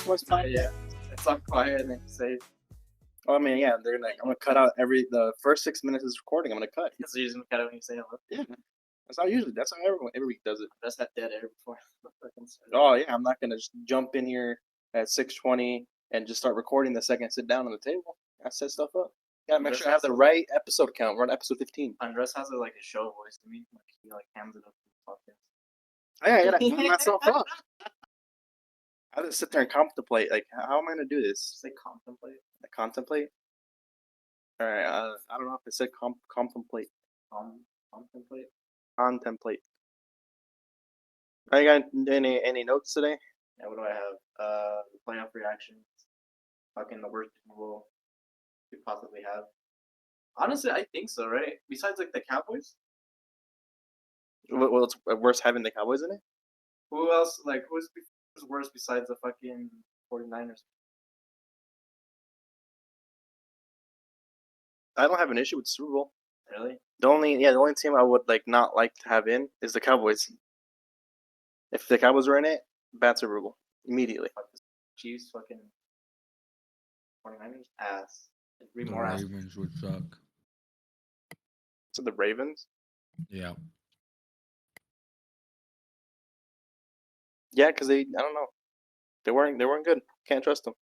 Cowboys podcast? Yeah, it's all quiet and then say. Oh, I mean, yeah, they're like, I'm gonna cut out the first 6 minutes of this recording. I'm gonna cut. So you're just gonna cut it when you say hello. Yeah, that's how everyone every week does it. That's that dead air before. Oh yeah, I'm not gonna just jump in here at 6:20 and just start recording the second I sit down on the table. I set stuff up. Gotta make sure I have the right episode count. We're on episode 15. Andres has like a show voice to me. Like he like hams it up to the podcast. Yeah, I gotta warm myself up. I just sit there and contemplate. Like, how am I gonna do this? Say contemplate. Contemplate. All right. I don't know if it said contemplate. Contemplate. Contemplate. Are you got any notes today? Yeah. What do I have? Playoff reactions. Fucking the worst people we possibly have. Honestly, I think so. Right? Besides like the Cowboys. Well, it's worse having the Cowboys in it. Who else? Like who's worse besides the fucking 49ers? I don't have an issue with Super Bowl. Really? The only team I would not like to have in is the Cowboys. If the Cowboys were in it, bad Super Bowl immediately. Chiefs, fucking 49ers, ass. The Ravens would suck. So the Ravens? Yeah. Yeah, because I don't know. They weren't good. Can't trust them.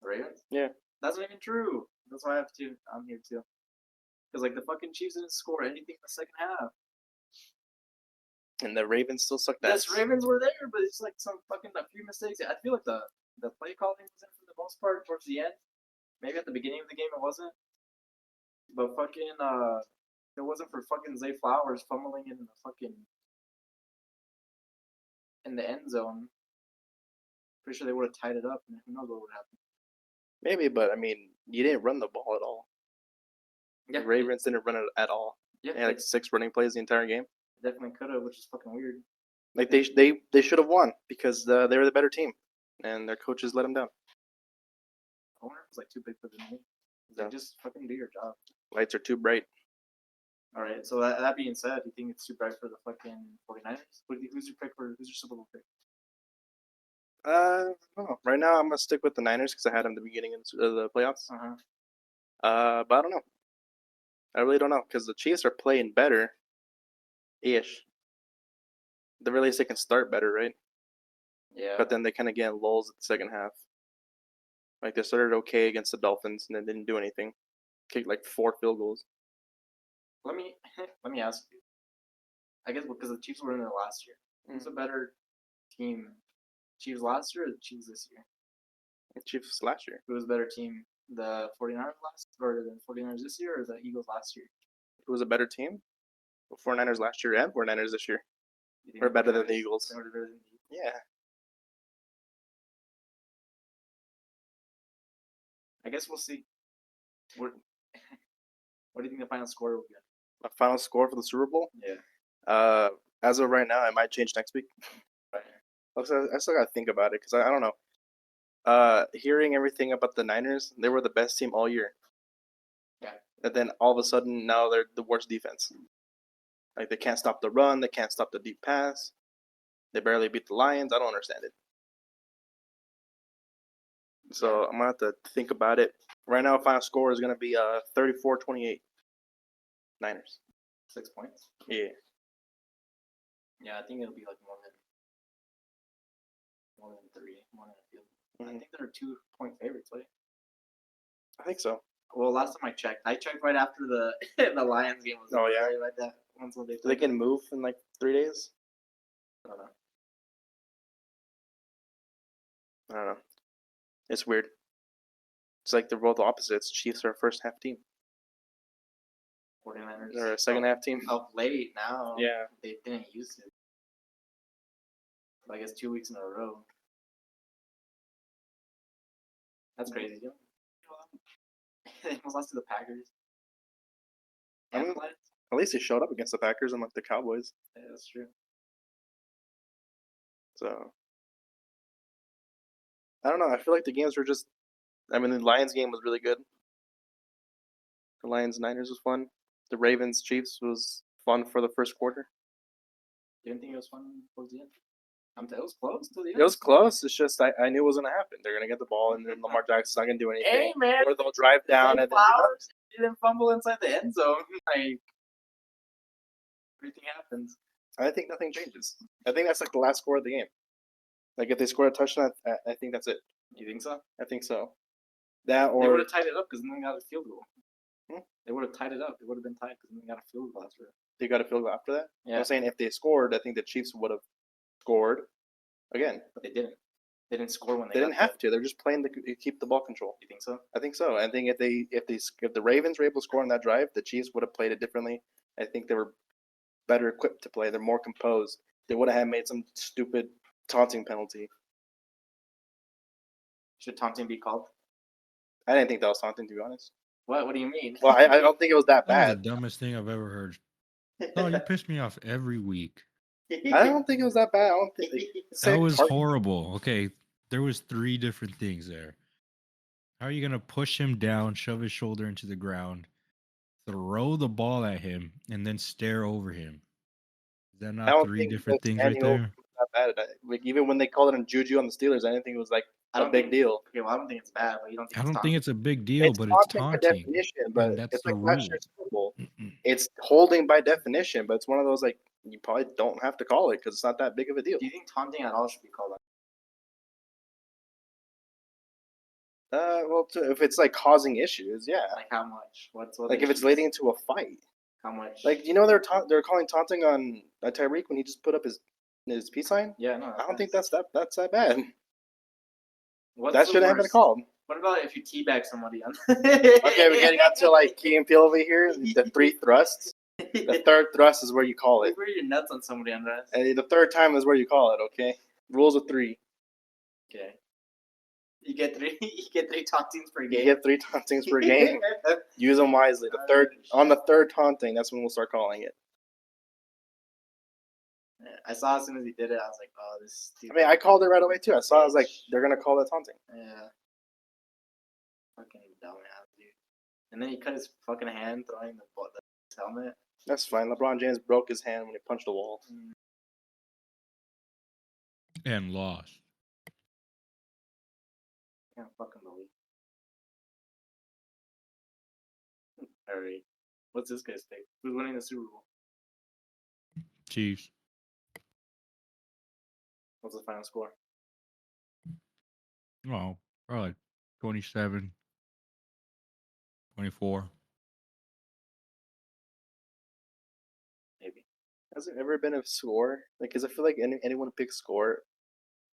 The Ravens? Yeah. That's not even true. That's why I'm here too. Because like the fucking Chiefs didn't score anything in the second half. And the Ravens still suck. Yes, Ravens were there, but it's like a few mistakes. I feel like the play calling was in for the most part towards the end. Maybe at the beginning of the game it wasn't. But fucking if it wasn't for fucking Zay Flowers fumbling in the end zone, pretty sure they would have tied it up, and who knows what would happen. Maybe, but I mean, you didn't run the ball at all. Yeah. The Ravens didn't run it at all. Yeah. They had like 6 running plays the entire game. Definitely could have, which is fucking weird. Like they should have won because they were the better team, and their coaches let them down. I wonder if it's like too big for the knee. Yeah. Just fucking do your job. Lights are too bright. All right. So that being said, do you think it's too bright for the fucking 49ers? Who's your Super Bowl pick? I don't know. Right now, I'm gonna stick with the Niners because I had them at the beginning of the playoffs. But I don't know. I really don't know because the Chiefs are playing better. Ish. The really they can start better, right? Yeah. But then they kind of get lulls at the second half. Like they started okay against the Dolphins and then didn't do anything. Kicked like 4 field goals. Let me ask you. I guess because the Chiefs were in there last year. Who's a better team? Chiefs last year or the Chiefs this year? The Chiefs last year. Who was a better team? The 49ers or the 49ers this year or the Eagles last year? Who was a better team? The 49ers last year and 49ers this year. We're better than the Eagles. Yeah. I guess we'll see. What do you think the final score will be? A final score for the Super Bowl? Yeah. As of right now, it might change next week. Right. I still gotta think about it because I don't know. Hearing everything about the Niners, they were the best team all year. Yeah. And then all of a sudden, now they're the worst defense. Like they can't stop the run, they can't stop the deep pass. They barely beat the Lions. I don't understand it. So I'm gonna have to think about it. Right now, final score is gonna be 34-28. Niners. 6 points. Yeah. Yeah, I think it'll be like more than 3, more than a field. I think they're 2-point favorites, right? I think so. Well, last time I checked right after the the Lions game was. Oh yeah. Like that. Once when They can move in like 3 days. I don't know. It's weird. It's like they're both opposites. Chiefs are a first half team. 49ers. They're a second half team. Of late now. Yeah. They didn't use it. I guess 2 weeks in a row. That's crazy. They almost lost to the Packers. I mean, at least they showed up against the Packers and like the Cowboys. Yeah, that's true. So I don't know. I feel like the games were just. I mean, the Lions game was really good. The Lions-Niners was fun. The Ravens-Chiefs was fun for the first quarter. You didn't think it was fun towards the end? It was close to the end. It was close. It's just I knew it was gonna happen. They're gonna get the ball, and then Lamar Jackson's not gonna do anything. Hey man, Or they'll drive down and then Flowers didn't fumble inside the end zone. Like everything happens. I think nothing changes. I think that's like the last score of the game. Like if they score a touchdown, I think that's it. You think so? I think so. That They would or have tied it up because then they got a field goal. Hmm? They would have tied it up. It would have been tied because then they got a field goal after it. they got a field goal after that. Yeah, I'm saying if they scored, I think the Chiefs would have scored again. but they didn't. They didn't score when They didn't have to. They're just playing to keep the ball control. You think so? I think so. I think if the Ravens were able to score on that drive, the Chiefs would have played it differently. I think they were better equipped to play. They're more composed. They would have made some stupid taunting penalty. Should taunting be called? I didn't think that was taunting, to be honest. What? What do you mean? Well, I don't think it was that That was bad. the dumbest thing I've ever heard. Oh, you piss me off every week. I don't think it was that bad. I don't think That was horrible. Okay, there was 3 different things there. How are you gonna push him down, shove his shoulder into the ground, throw the ball at him, and then stare over him? Is that I not don't 3 think different that things right standing over there? was that bad. Like even when they called it a juju on the Steelers, I didn't think it was like I a don't big think- deal. Okay, well, I don't think it's bad, but you don't think I it's don't think it's a big deal, It's but it's taunting by taunting. definition, but And that's it's the like last rule. year's Super Bowl. It's holding by definition, but it's one of those like you probably don't have to call it because it's not that big of a deal. Do you think taunting at all should be called? Well, if it's like causing issues, yeah. Like how much? What's what? Like if it's leading to a fight. How much? Like they're calling taunting on Tyreek when he just put up his peace sign. yeah, no. I don't think that's that bad. What's That the shouldn't have been worst? called. What about if you teabag somebody? Okay, we're getting up to like Key and Peele over here. The 3 thrusts. The 3rd thrust is where you call it. Like where you're nuts on somebody on that. And the 3rd time is where you call it. Okay. Rules of 3. Okay. You get 3. You get 3 tauntings per You game. get 3 tauntings per game. Use them wisely. On the third taunting, that's when we'll start calling it. I saw as soon as he did it, I was like, oh, this is stupid. I mean, I called it right away too. I saw. I was like, they're gonna call that taunting. Yeah. Fucking dumbass, dude. And then he cut his fucking hand throwing his helmet. That's fine. LeBron James broke his hand when he punched the wall. And lost. Can't fucking believe. Alright. What's this guy's pick? Who's winning the Super Bowl? Chiefs. What's the final score? Oh, probably like 27, 24. Maybe. Has there ever been a score? Like, because I feel like anyone picks score,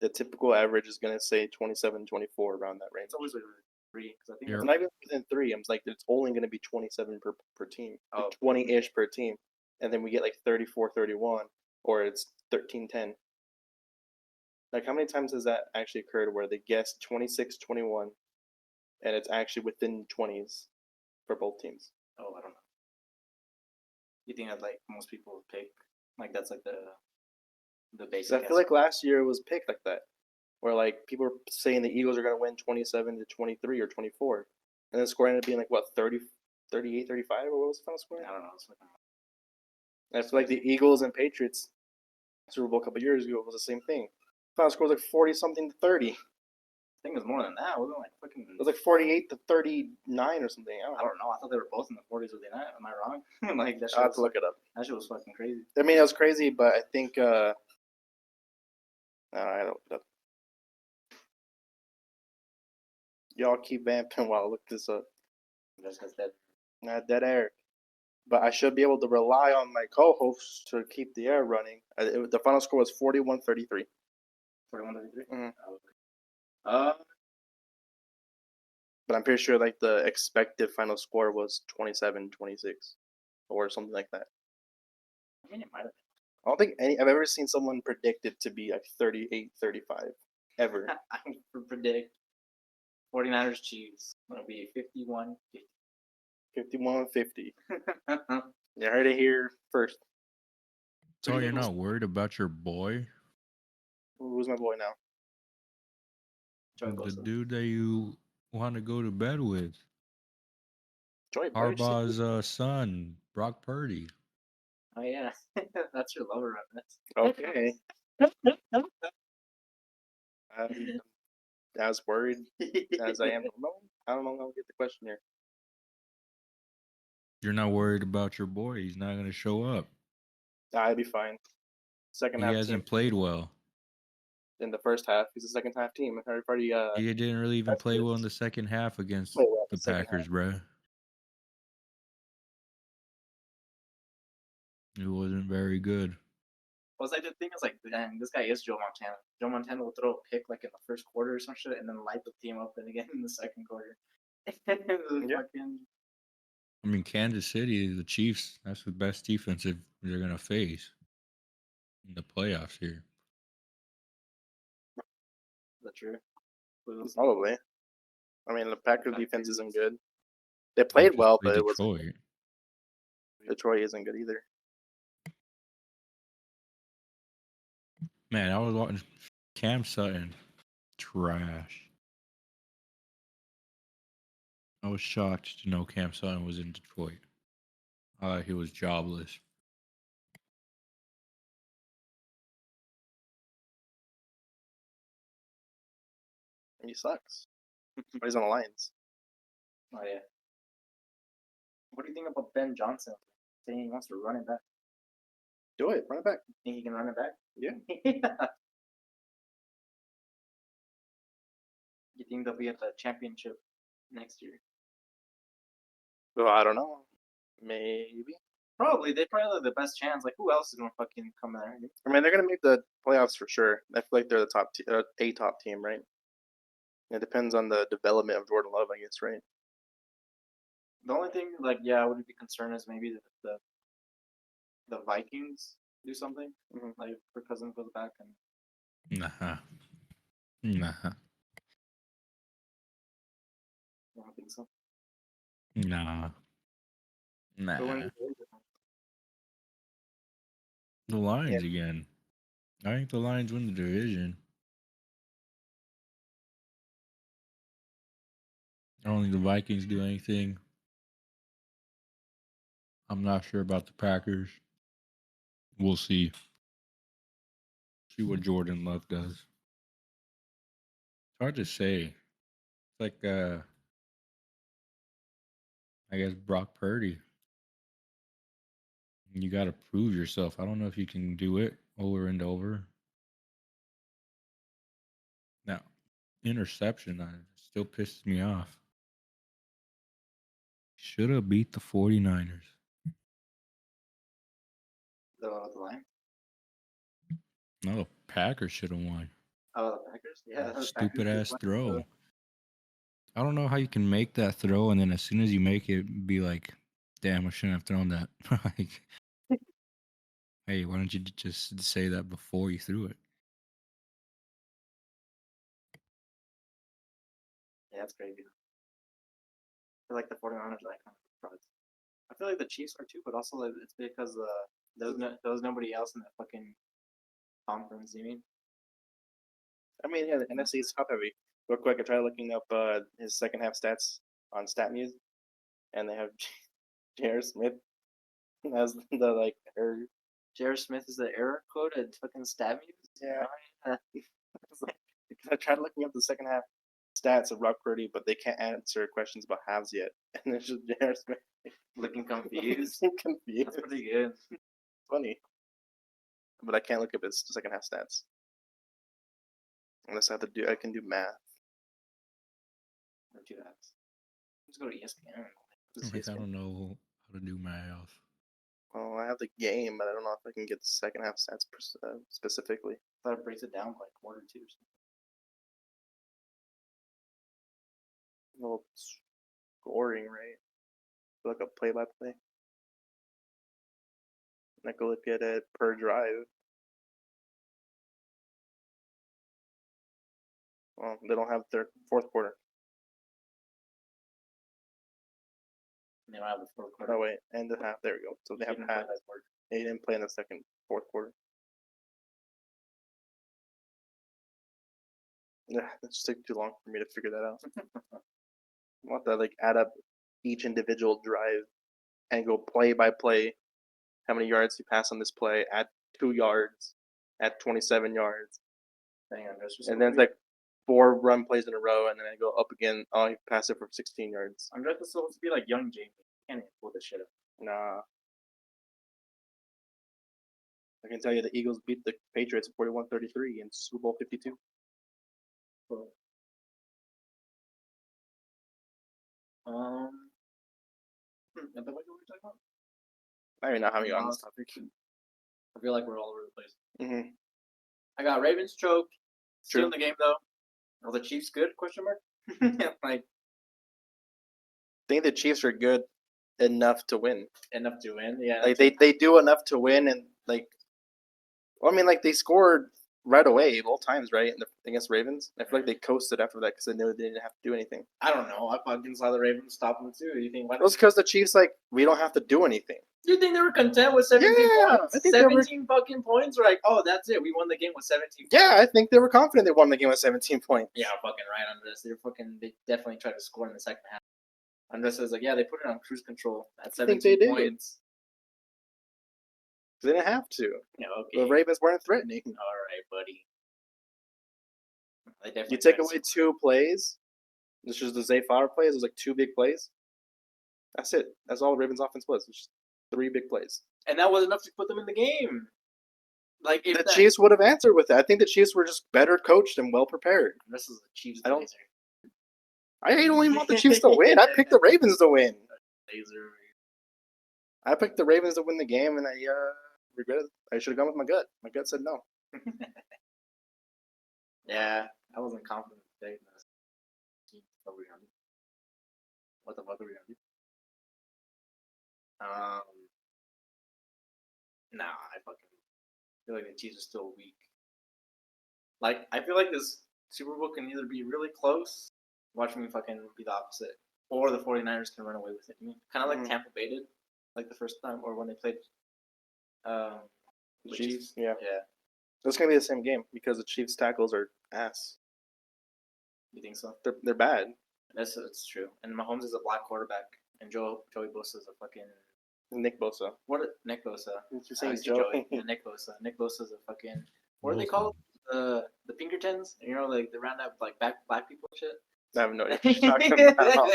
the typical average is gonna say 27, 24 around that range. It's always within 3. Because I think It's not even within 3. I'm like, it's only gonna be 27 per team, like Oh. 20-ish per team, and then we get like 34, 31, or it's 13, 10. Like, how many times has that actually occurred where they guess 26, 21, and it's actually within 20s for both teams? Oh, I don't know. You think that like most people would pick like that's like the basic? 'Cause I feel like last year it was picked like that, where like people were saying the Eagles are gonna win 27 to 23 or 24, and the score ended up being like what 30, 38, 35, or what was the final score? I don't know. It's I feel like the Eagles and Patriots Super Bowl a couple years ago was the same thing. Final score was like 40 something to 30. I think it was more than that. It wasn't like fucking. It was like 48 to 39 or something. I don't know. I thought they were both in the 40s. Were they not? Am I wrong? Like that shit. I'll have Was, to look it up. that shit was fucking crazy. I mean, it was crazy, but I think no, I don't look it up. Y'all keep vamping while I look this up. Just because that. Not dead air. But I should be able to rely on my co-hosts to keep the air running. The final score was 41-33. 41-33. Mhm. But But I'm pretty sure like the expected final score was 27-26 or something like that. I mean, it might have. I don't think I've ever seen someone predict it to be like 38-35 ever. I predict 49ers Chiefs. It'll be 51-50. 51-50. You heard it here first. So you're not worried about your boy? Who's my boy now? Joey The Bosa. dude that you want to go to bed with? Joey Burks. Harbaugh's son, Brock Purdy. Oh yeah, that's your lover reference. Okay. I'm as worried as I am. I don't know how to get the question here. You're not worried about your boy. He's not going to show up. I'd be fine. Second He half hasn't team. played well. In the first half, he's a second half team. Everybody, He didn't really even that's play well this. in the second half against Play well the the second Packers, half. bruh. It wasn't very good. Well, it's like the thing is like, damn, this guy is Joe Montana. Joe Montana will throw a pick like in the first quarter or some shit, and then light the team up and again in the second quarter. Yeah. Fucking, I mean, Kansas City, the Chiefs, that's the best defensive they're going to face in the playoffs here. the truth. Probably. I mean, the Packers defense isn't good. They They played just well, played but it wasn't. Detroit. Detroit isn't good either. Man, I was watching Cam Sutton. Trash. I was shocked to know Cam Sutton was in Detroit. He was jobless. And he sucks. But he's on the Lions. Oh yeah. What do you think about Ben Johnson saying he wants to run it back? Do it. Run it back. Think he can run it back? Yeah. You think they'll be at the championship next year? Well, I don't know. Maybe. Probably. They probably have the best chance. Like, who else is gonna fucking come there? I mean, they're gonna make the playoffs for sure. I feel like they're the top, a top team, right? It depends on the development of Jordan Love, I guess, right? The only thing, like, yeah, I would be concerned is maybe the Vikings do something. Mhm. Like, her cousin goes back and Nah. I don't think so. Nah. But when The Lions again. I think the Lions win the division. I don't think the Vikings do anything. I'm not sure about the Packers. We'll see. See what Jordan Love does. It's hard to say. It's like I guess Brock Purdy. You got to prove yourself. I don't know if you can do it over and over. Now, interception still pisses me off. Should have beat the 49ers. the line. No, the Packers should have won. Oh, the Packers? Yeah, the Stupid Packers ass just throw. went- I don't know how you can make that throw and then as soon as you make it, be like, damn, I shouldn't have thrown that. Like, hey, why don't you just say that before you threw it? Yeah, that's crazy. I feel like the 49ers are like kind of frauds. I feel like the Chiefs are too, but also like, it's because there was nobody else in that fucking conference. You mean? I mean, yeah, the NFC is top heavy. Real quick, I tried looking up his second half stats on StatMuse, and they have J.R. Smith as the like error. J.R. Smith is the error code at fucking stab you. Yeah. I tried looking up the second half stats of Brock Purdy, but they can't answer questions about halves yet, and it's just J.R. Smith Looking confused. confused. That's pretty good. Funny, but I can't look up his second half stats unless I can do math. Or 2 apps. Let's go to ESPN. I don't know how to do math. Well, I have the game, but I don't know if I can get the second half stats specifically. I thought it breaks it down by like 1 or 2 or something. Well, scoring, right? Look up play by play. I can look at it per drive. Well, they don't have their fourth quarter. They don't have the fourth quarter. Oh wait, end of half. There we go. So they have half. They didn't play in the fourth quarter. Yeah, it just took too long for me to figure that out. I want to like add up each individual drive and go play by play. How many yards you pass on this play? Add 2 yards. at 27 yards. Dang, Andres was And then it's like 4 run plays in a row, and then I go up again. Oh, he passed it for 16 yards. Andres was supposed to be like young Jamie. Can't even pull this shit up. Nah. I can tell you the Eagles beat the Patriots 41-33 in Super Bowl 52. Cool. And then what were we talking about? I don't even know how we got on this topic. I feel like we're all over the place. Mm-hmm. I got Ravens choked. Still True. in the game though. Are the Chiefs good? Question mark. Like I think the Chiefs are good enough to win. enough to win. Yeah. Like they do enough to win, and like, well, I mean, like they scored right away both times, right? Against Ravens. I feel like they coasted after that because they knew they didn't have to do anything. I don't know. I fucking saw the Ravens stop them too. You think? It was because the Chiefs like we don't have to do anything. You think they were content with 17 Yeah, points? I think they were- 17 fucking points? Or like, oh, that's it. We won the game with 17 points. Yeah, I think they were confident they won the game with 17 points. Yeah, fucking right on this. They definitely tried to score in the second half. Andres says like, yeah, they put it on cruise control at I think 17 they did. points. They didn't have to. Yeah, okay. The Ravens weren't threatening. All right, buddy. They definitely You take tried to away score. 2 plays. This is the Zay Flower plays. It was like 2 big plays. That's it. That's all Ravens offense was. Just 3 big plays. And that was enough to put them in the game. Like if The that, Chiefs would have answered with it. I think the Chiefs were just better coached and well prepared. This is the Chiefs I don't- laser. I don't even want the Chiefs to win. I picked the Ravens to win. Laser. I picked the Ravens to win the game, and I regret it. I should have gone with my gut. My gut said no. Yeah, I wasn't confident today. What were we gonna do? What the fuck are we gonna do? Nah, I fucking feel like the Chiefs are still weak. Like, I feel like this Super Bowl can either be really close, watch me fucking be the opposite, or the 49ers can run away with it. Kind of like Mhm. Tampa Bay did, like the first time, or when they played The the Chiefs, yeah. Yeah, It's gonna be the same game because the Chiefs tackles are ass. you think so? They're bad. That's true. And Mahomes is a black quarterback, and Joey Bosa is a fucking Nick Bosa. Nick Bosa. You're I saying see Joey. Yeah, Nick Bosa. Nick Bosa is a fucking what are they Bosa. called? The Pinkertons. You know, like they round up like black people and shit. I have no idea what you're talking about.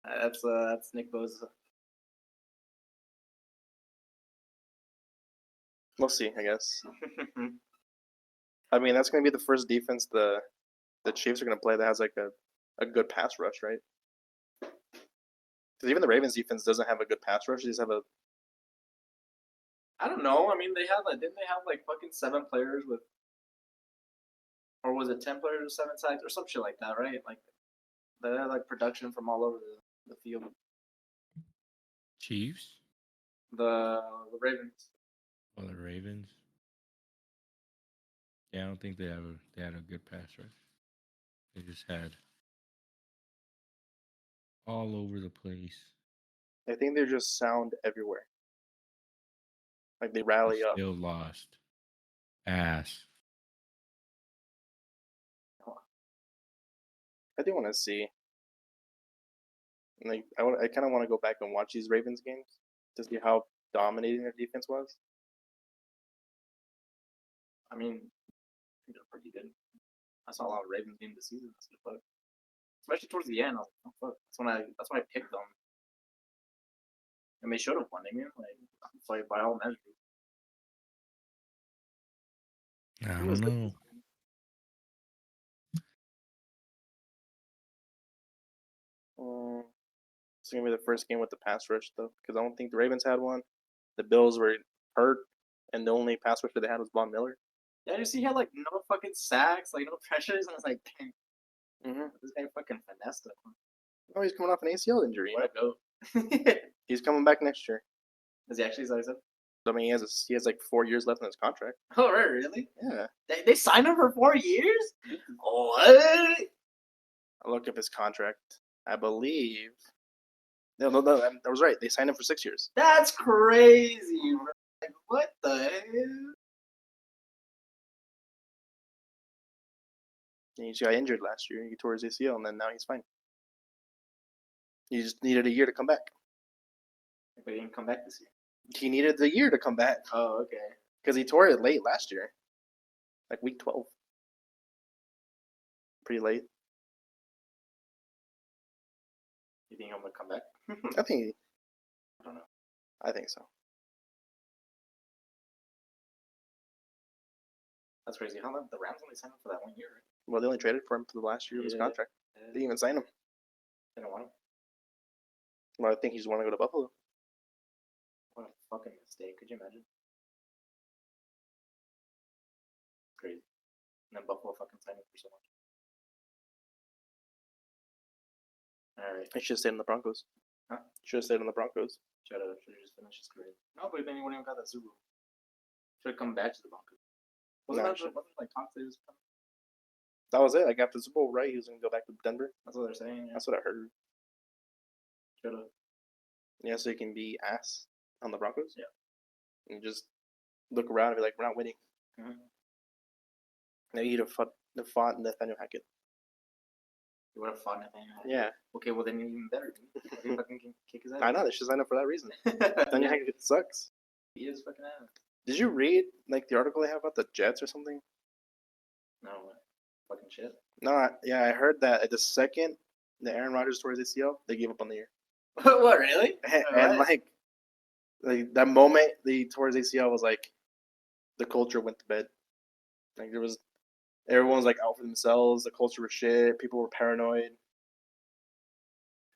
That's Nick Bosa. We'll see, I guess. I mean, that's gonna be the first defense the Chiefs are gonna play that has like a good pass rush, right? Because even the Ravens defense doesn't have a good pass rush. They just have a I don't know. I mean, they had like didn't they have like fucking 7 players with, or was it 10 players with 7 sacks or some shit like that, right? Like they had like production from all over the field. Chiefs? The Ravens. Oh, the Ravens? Yeah, I don't think they had a good pass rush. They just had all over the place. I think they're just sound everywhere. Like they They rally up. still lost. Ass. I do want to see. Like I kind of want to go back and watch these Ravens games to see how dominating their defense was. I mean, they're pretty good. I saw a lot of Ravens games this season. That's good, especially towards the end. I was like, oh, fuck. That's when I picked them. And they should have won. I mean, like by all measures. I don't know. It's gonna be the first game with the pass rush though, because I don't think the Ravens had one. The Bills were hurt, and the only pass rusher they had was Von Miller. Yeah, you see, he had like no fucking sacks, like no pressures, and I was like, dang, Mm-hmm. this guy fucking finessed him. Oh, he's coming off an ACL injury. What a goat. He's coming back next year. Is he actually excited? I mean, he has like 4 years left in his contract. Oh, right, really? Yeah. They signed him for 4 years? What? I looked up his contract. I believe. No, I was right. They signed him for 6 years. That's crazy, bro. Like, what the hell? And he just got injured last year. He tore his ACL, and then now he's fine. He just needed a year to come back. But he didn't come back this year. He needed the year to come back. Oh, okay. Because he tore it late last year. Like week 12. Pretty late. You think I'm gonna come back? I think I don't know. I think so. That's crazy. How long the Rams only signed him for that 1 year? Right? Well, they only traded for him for the last year of his contract. They didn't even sign him. They don't want him. Well, I think he just want to go to Buffalo. What a fucking mistake. Could you imagine? Crazy. And then Buffalo fucking signed him for so much. Alright. He should have stayed in the Broncos. Huh? Should have stayed in the Broncos. Should have just finished his career. No, but then he wouldn't even got that Super Bowl. Should have come back to the Broncos. Wasn't like talk to his coming? That was it. Like after the Super Bowl, right? He was gonna go back to Denver. That's what they're saying. Yeah. That's what I heard. Should have. Yeah, so he can be ass on the Broncos. Yeah. And just look around and be like, we're not winning. Mm-hmm. Maybe he'd have fought Nathaniel Hackett. You would have fought Nathaniel Hackett. Yeah. Okay, well then even better. He fucking can kick his ass. I know. They should sign up for that reason. Nathaniel Hackett sucks. He is fucking ass. Did you read like the article they have about the Jets or something? No, what? Fucking shit. No, I heard that at the second the Aaron Rodgers tore his ACL, they gave up on the year. What, really? And like that moment they tore his ACL was like the culture went to bed. Like everyone was like out for themselves. The culture was shit. People were paranoid.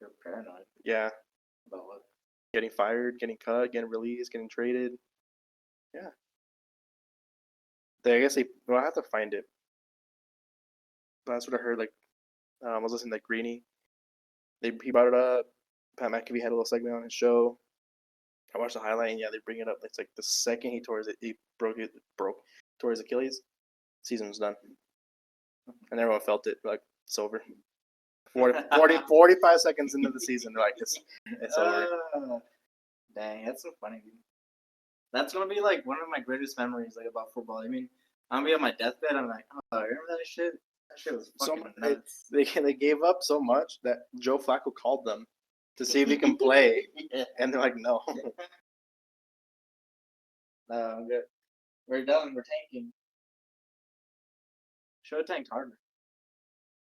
You're paranoid. Yeah, About what? getting fired, getting cut, getting released, getting traded. Yeah. I guess I have to find it. That's what I heard. Like, I was listening to like Greeny. He brought it up. Pat McAfee had a little segment on his show. I watched the highlight, and yeah, they bring it up. It's like the second he tore his Achilles, season was done, and everyone felt it. Like it's over. 45 seconds into the season, they're like it's over. Dang, that's so funny, dude. That's gonna be like one of my greatest memories, like about football. I mean, I'm gonna be on my deathbed. I'm like, oh, remember that shit? That shit was fucking nuts. They gave up so much that Joe Flacco called them to see if he can play, Yeah. and they're like, no. No, I'm good. We're done. We're tanking. Should have tanked harder.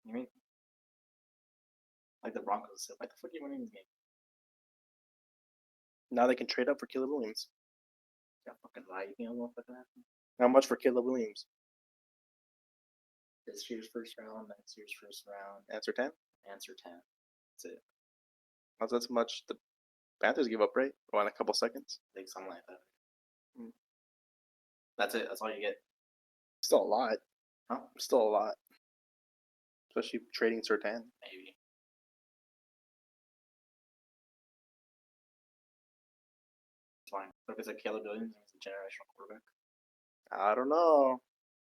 You mean? Like the Broncos said, why the fuck are you winning this game? Now they can trade up for Caleb Williams. Yeah, fucking lie. You think I'm gonna fucking happen? How much for Caleb Williams? This year's first round, next year's first round. Answer 10. Answer 10. That's it. That's much the Panthers give up, right? Or in a couple seconds. I think something like that. Mm. That's it. That's all you get. Still a lot. Huh? Still a lot. Especially trading Sertan. Maybe. It's fine. But if it's like Caleb Williams, he's a generational quarterback. I don't know.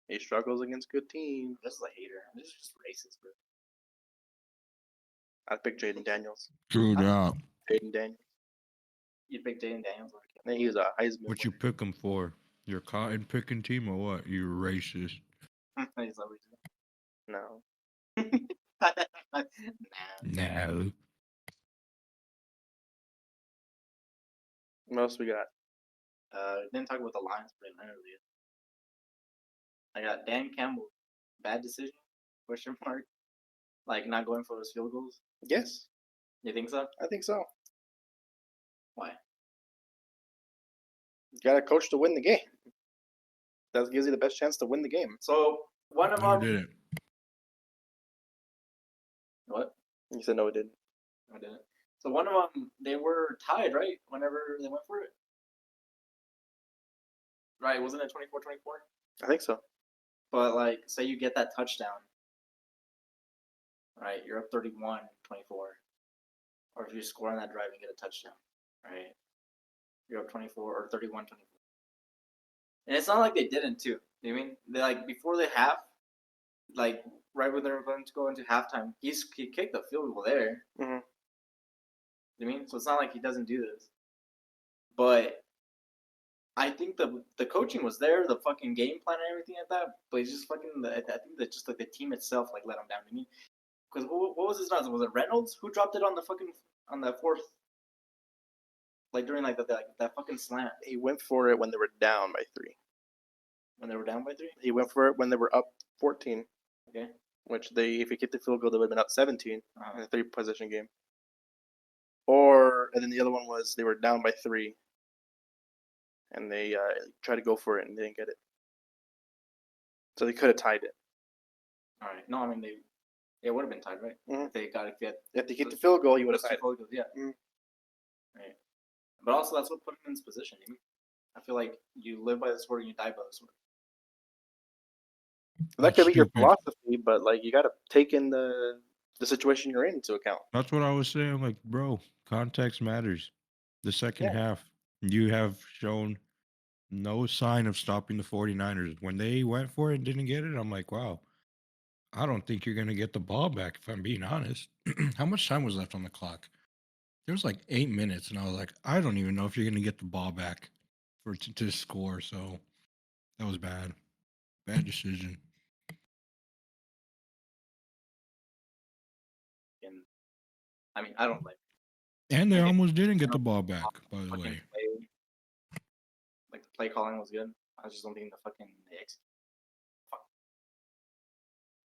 He struggles against good teams. This is a hater. This is just racist, bro. I'd pick Jaden Daniels. True that. Jaden Daniels. You'd pick Jaden Daniels over I think he's a Heisman. What you pick him for? Your cotton picking team or what? You racist. He's always No. nah. No. What else we got? Didn't talk about the Lions playing earlier. I got Dan Campbell. Bad decision? Question mark. Like not going for those field goals. Yes, You think so? I think so. Why? You got to coach to win the game. That gives you the best chance to win the game. So one of No, them. didn't. What? You said no, it didn't. I didn't. So one of them, they were tied, right? Whenever they went for it. Right? Wasn't it 24-24? I think so. But like, say you get that touchdown. Right? You're up 31-24. Or if you score on that drive, you get a touchdown. Right? You're up 24 or 31-24. And it's not like they didn't too. You know what I mean? They like before they half, like right when they're going to go into halftime, he kicked the field goal there. Mm-hmm. You know what I mean? So it's not like he doesn't do this. But I think the coaching was there, the fucking game plan and everything like that. But it's just fucking I think that just like the team itself like let him down. I mean, because what was his name? Was it Reynolds who dropped it on the fucking on that fourth? Like during like that fucking slant. He went for it when they were down by 3. When they were down by 3? He went for it when they were up 14. Okay. Which if he kicked the field goal, they would have been up 17 Uh-huh. in a 3-possession game. And then the other one was they were down by 3, and they tried to go for it and they didn't get it. So they could have tied it. All right. No, I mean it would have been tied, right? Mhm. If they got it. If they kicked the field goal, you would have those tied two field goals, yeah. Mhm. Right. But also, that's what put him in this position. I feel like you live by the sword and you die by the sword. That could be your stupid. philosophy, but like you got to take in the situation you're in into account. That's what I was saying. Like, bro, context matters. The second half, you have shown no sign of stopping the 49ers. When they went for it and didn't get it, I'm like, wow, I don't think you're going to get the ball back, if I'm being honest. How much time was left on the clock? There was like 8 minutes, and I was like, I don't even know if you're going to get the ball back to score. So that was bad. Bad decision. And I mean, I don't like. And they I think- almost didn't get the ball back, by the fucking way. play, like the play calling was good. I just don't think the fucking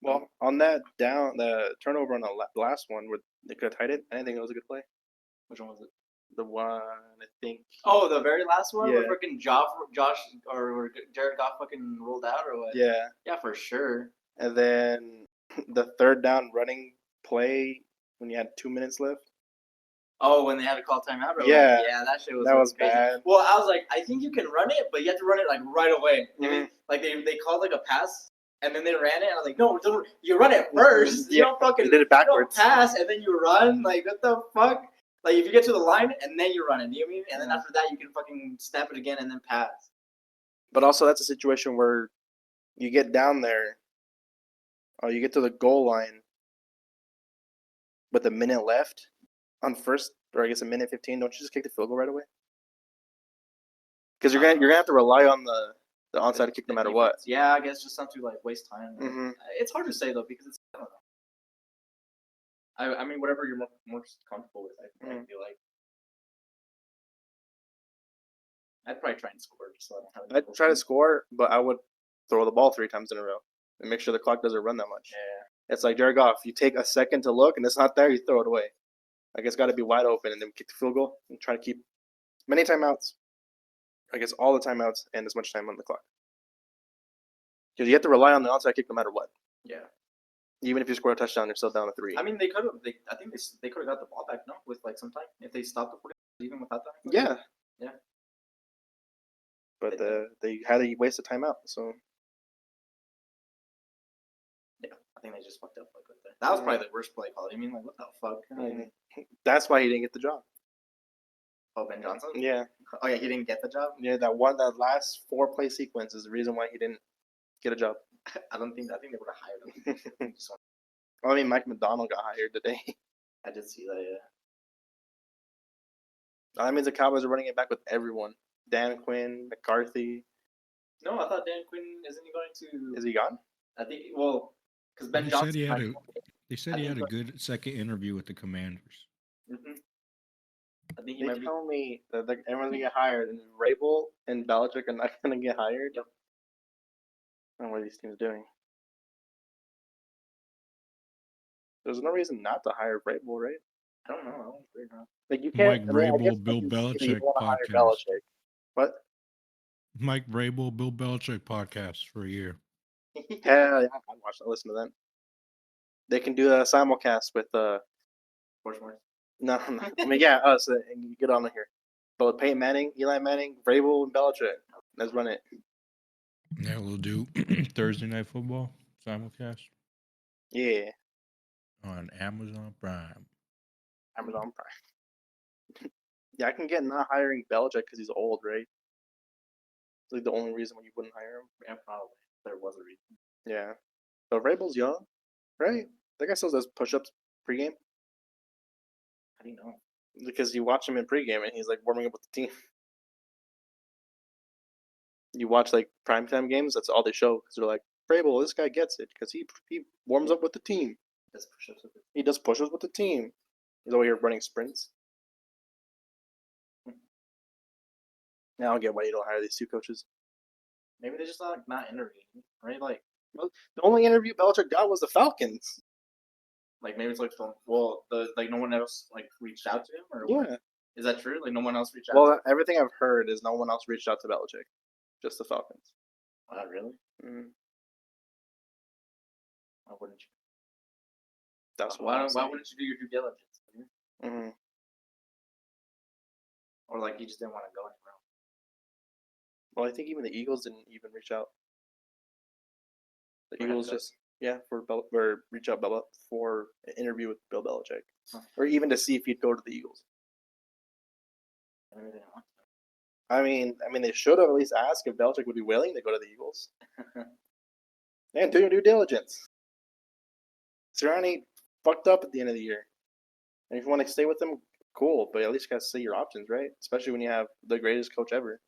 Well, on that the turnover on the last one where they could have tied it, I didn't think it was a good play. which one was it? The one, I think. Oh, the very last one where Yeah. freaking Josh or Jared Goff fucking rolled out or what? Yeah. Yeah, for sure. And then the third down running play when you had 2 minutes left. Oh, when they had to call timeout. Or Yeah. what? Yeah, that shit was. That was crazy. bad. Well, I was like, I think you can run it, but you have to run it like right away. I mean, Mhm. like they called like a pass. And then they ran it, and I was like, "No, you run it first. You Yeah, don't fucking you did it backwards. You don't pass, and then you run. Like, what the fuck? Like, if you get to the line, and then you run it, you know what I mean? And then Yeah. after that, you can fucking snap it again and then pass. But also, that's a situation where you get down there, or you get to the goal line with a minute left on first, or I guess a minute 15. Don't you just kick the field goal right away? Because you're gonna have to rely on the onside kick no matter what. Yeah, I guess just not to like waste time. Mhm. It's hard to say though because it's I don't know. I mean, whatever you're more comfortable with, I feel like. I'd probably try and score just so I don't have. I'd try to score, but I would throw the ball 3 times in a row and make sure the clock doesn't run that much. Yeah. It's like Jared Goff. You take a second to look and it's not there, you throw it away. Like it's got to be wide open and then kick the field goal and try to keep many timeouts. I guess all the timeouts and as much time on the clock. Because you have to rely on the onside kick no matter what. Yeah. Even if you score a touchdown, you're still down to 3. I mean, they could have. I think they could have got the ball back, no, with like some time if they stopped the 40 even without that. Yeah. Yeah. But they had to waste a timeout, so. Yeah, I think they just fucked up like with that. That was probably the worst play call. I mean, like, what the fuck? Like, That's why he didn't get the job. oh, Ben Johnson? Yeah. Oh, yeah, he didn't get the job? Yeah, that last 4-play sequence is the reason why he didn't get a job. I think they would have hired him. I mean, Mike McDonald got hired today. I did see that, yeah. That means the Cowboys are running it back with everyone. Dan Quinn, McCarthy. No, I thought Dan Quinn isn't he going to? Is he gone? I think because Ben They Johnson. said he had a good second interview with the Commanders. Mm-hmm. I think he They might be. tell me that everyone's gonna get hired, and Rabel and Belichick are not gonna get hired. Yep. I don't know what these teams doing. There's no reason not to hire Rabel, right? I don't know. I don't agree, bro. Like you can't. Mike I guess Vrabel, Bill you Belichick wanna hire podcast. Belichick. What? Mike Vrabel, Bill Belichick podcast for a year. Hell yeah, I'd watch that. Listen to them. They can do a simulcast with Portsmouth. No. I mean, yeah, us and you get on here. But with Peyton Manning, Eli Manning, Vrabel, and Belichick, let's run it. Yeah, we'll do Thursday Night Football simulcast Yeah, on Amazon Prime. Amazon Prime. Yeah, I can get not hiring Belichick because he's old, right? It's like the only reason why you wouldn't hire him. Yeah, probably. There was a reason. Yeah, but Vrabel's young, right? That guy still does push-ups pregame How do you know? because you watch him in pregame and he's like warming up with the team. You watch like primetime games, that's all they show because they're like, Vrabel, this guy gets it because he warms up with the team. Does push-ups with it. He does push-ups with the team. He's over here running sprints. Now I don't get why you don't hire these two coaches. Maybe they're just not interviewing, right? Like The only interview Belichick got was the Falcons. maybe it's like no one else like reached out to him, or what? Yeah. Is that true? Like no one else reached out. Well, everything I've heard is no one else reached out to Belichick, just the Falcons. Wow, really? Mm. Why wouldn't you? That's Why wouldn't you do your due diligence? Mm-hmm. Or like you just didn't want to go anywhere else? Well, I think even the Eagles didn't even reach out. The For Eagles head coach? just or reach out for an interview with Bill Belichick, Huh. or even to see if he'd go to the Eagles. Maybe they didn't want to. I mean, they should have at least asked if Belichick would be willing to go to the Eagles. And do your due diligence. Sirianni fucked up at the end of the year, and if you want to stay with him, cool. But at least you got to see your options, right? Especially when you have the greatest coach ever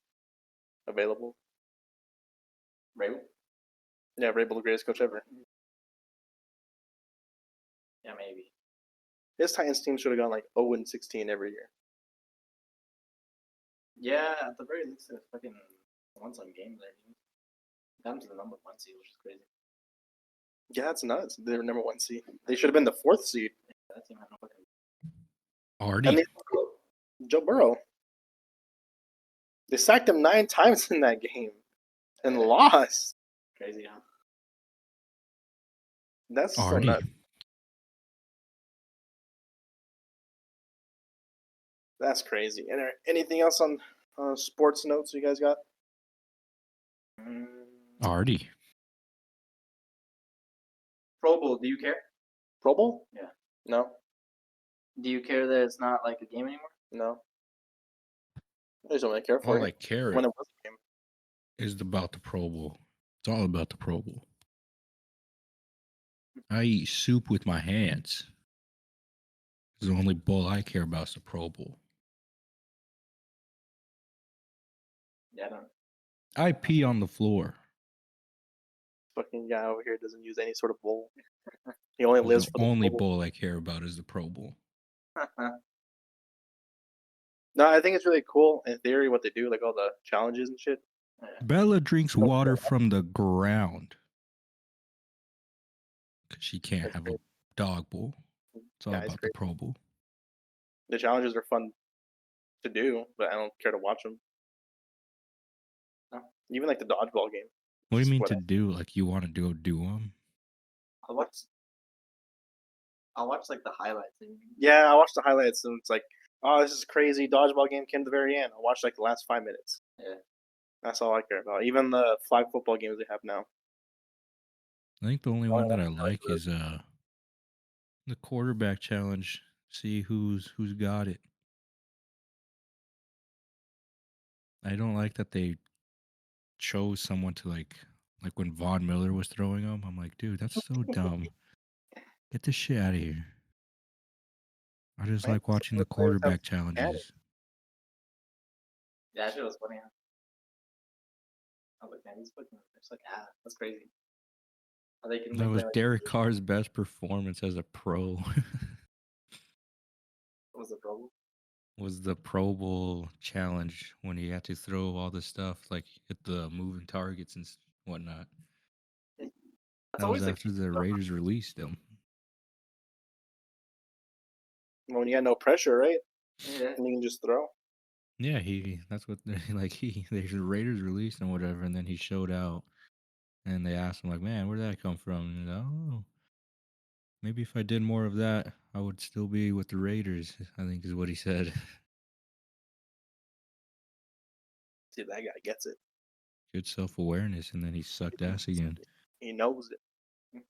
available. Rabel? Yeah, Vrabel, the greatest coach ever. Yeah, maybe. His Titans team should have gone like 0-16 every year. Yeah, at the very least, they fucking won some games there. Got to the number 1 seed, which is crazy. Yeah, that's nuts. They were number 1 seed. They should have been the 4th seed. That team had no fucking. Artie. And Joe Burrow. They sacked him 9 times in that game and lost. Crazy, huh? That's so Artie. nuts. That's crazy. And anything else on sports notes you guys got? Artie. Pro Bowl, do you care? Pro Bowl? Yeah. No. Do you care that it's not like a game anymore? No. I just don't really care for All it. I care When it was a game. is about the Pro Bowl. It's all about the Pro Bowl. I eat soup with my hands. The only bowl I care about is the Pro Bowl. Yeah, I don't. I pee on the floor. Fucking guy over here doesn't use any sort of bowl. He only lives The for the only Pro Bowl. bowl I care about is the Pro Bowl. No, I think it's really cool in theory what they do, like all the challenges and shit. Bella drinks water from the ground because she can't have a dog bowl. It's all Yeah, it's about the great. Pro Bowl. The challenges are fun to do, but I don't care to watch them. No. Even like the dodgeball game. What do you mean What to else? do? Like you want to do them? I'll watch like the highlights. Yeah, I watched the highlights and it's like, oh, this is crazy. Dodgeball game came to the very end. I watched like the last 5 minutes. Yeah. That's all I care about. Even the flag football games they have now. I think the only one that I like is the quarterback challenge. See who's got it. I don't like that they chose someone to like when Von Miller was throwing them. I'm like, dude, that's so dumb. Get this shit out of here. I just Man, like watching the some players have quarterback talent. challenges. Yeah, that shit was funny. Huh? I was like, man, he's fucking. It's like, that's crazy. They can That make was like, Derek Carr's best performance as a pro. what was the Pro Bowl? Was the Pro Bowl challenge when he had to throw all the stuff like hit the moving targets and whatnot. That's That was always after the Raiders released him. When you got no pressure, right? Yeah. And you can just throw. Yeah, that's what the Raiders released him, whatever, and then he showed out, and they asked him like, "Man, where did that come from?" And he's like, "Oh, maybe if I did more of that, I would still be with the Raiders." I think is what he said. See, that guy gets it. Good self-awareness, and then he sucked ass again. He knows it. Yeah,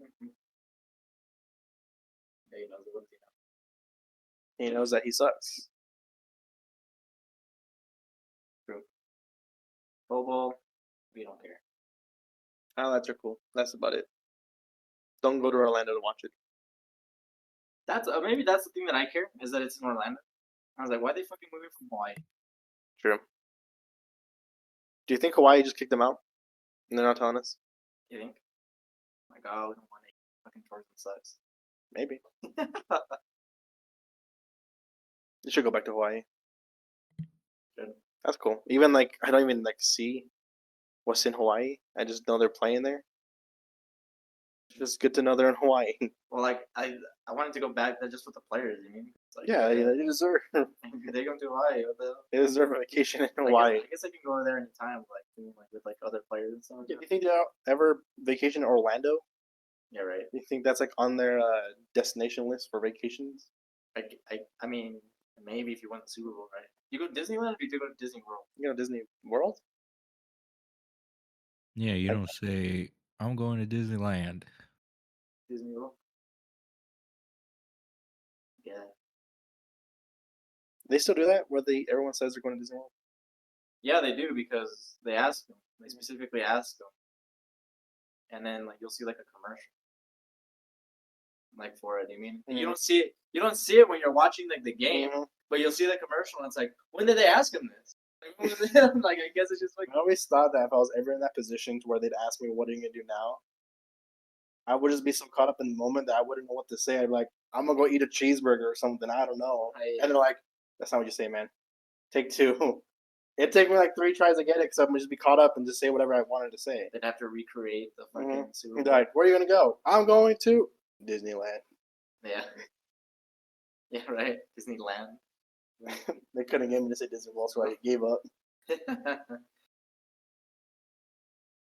he knows what he knows. He knows that he sucks. True. Pro Bowl, we don't care. Highlights are cool. That's about it. Don't go to Orlando to watch it. That's maybe that's the thing that I care is that it's in Orlando. I was like, why are they fucking moving from Hawaii? True. Do you think Hawaii just kicked them out? And they're not telling us? You think? Like, oh, we don't want any fucking tourism sucks. Maybe. You should go back to Hawaii. Good. That's cool. Even like I don't even like see what's in Hawaii. I just know they're playing there. It's just good to know they're in Hawaii. Well, like I wanted to go back there just with the players. You mean? It's like, Yeah, they deserve. they come to Hawaii. What the hell? They deserve a vacation in Like, Hawaii. I guess I can go there anytime, with like other players and stuff. Do you think they'll ever vacation in Orlando? Yeah, right. Do you think that's like on their destination list for vacations? I mean, maybe if you won the Super Bowl, right? You go to Disneyland, or do you go to Disney World? You know, Disney World. Yeah, you don't say I'm going to Disneyland. Disney World. Yeah. They still do that, where everyone says they're going to Disney World. Yeah, they do because they ask them. They specifically ask them, and then like you'll see like a commercial, like for it. You mean you don't see it? You don't see it when you're watching like the game, but you'll see the commercial, and it's like, when did they ask him this? Like I guess it's just like. I always thought that if I was ever in that position to where they'd ask me, "What are you gonna do now?" I would just be so caught up in the moment that I wouldn't know what to say. I'd be like, "I'm gonna go eat a cheeseburger or something." I don't know. And they're like, "That's not what you say, man. Take two." It'd take me like 3 tries to get it because I'm gonna just be caught up and just say whatever I wanted to say. They'd have to recreate the fucking Super Bowl. Like, where are you gonna go? I'm going to Disneyland. Yeah. Yeah, right. Disneyland. They couldn't get me to say Disney World, so I gave up.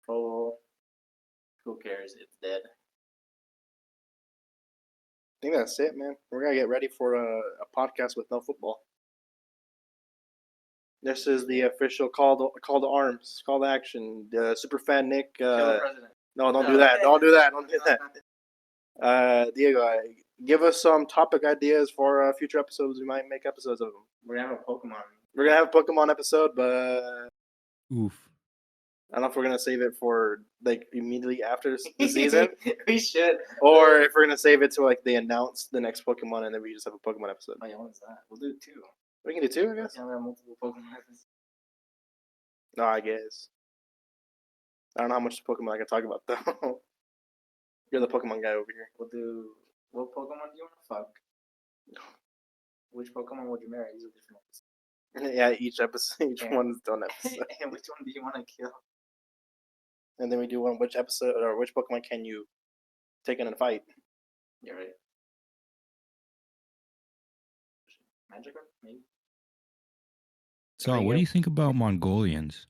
Oh, who cares? It's dead. I think that's it, man. We're gonna get ready for a podcast with no football. This is the official call to arms, call to action. Super fan Nick. Kill the president. No, don't do that. Don't do that. Don't do that. Diego, give us some topic ideas for future episodes. We might make episodes of them. We're gonna have a Pokemon. We're gonna have a Pokemon episode, but oof. I don't know if we're gonna save it for like immediately after the season. We should. Or if we're gonna save it to like they announce the next Pokemon and then we just have a Pokemon episode. Oh yeah, when's that? We'll do 2. We can do 2, I guess. Yeah, we have multiple Pokemon episodes. No, I guess. I don't know how much Pokemon I can talk about though. You're the Pokemon guy over here. We'll do. What Pokemon do you want to fuck? Which Pokemon would you marry? These are different episodes. Yeah, each one is done episode. And which one do you want to kill? And then we do one which episode or which Pokemon can you take in a fight? Yeah, right. Magikarp, maybe. So, what do you think about Mongolians?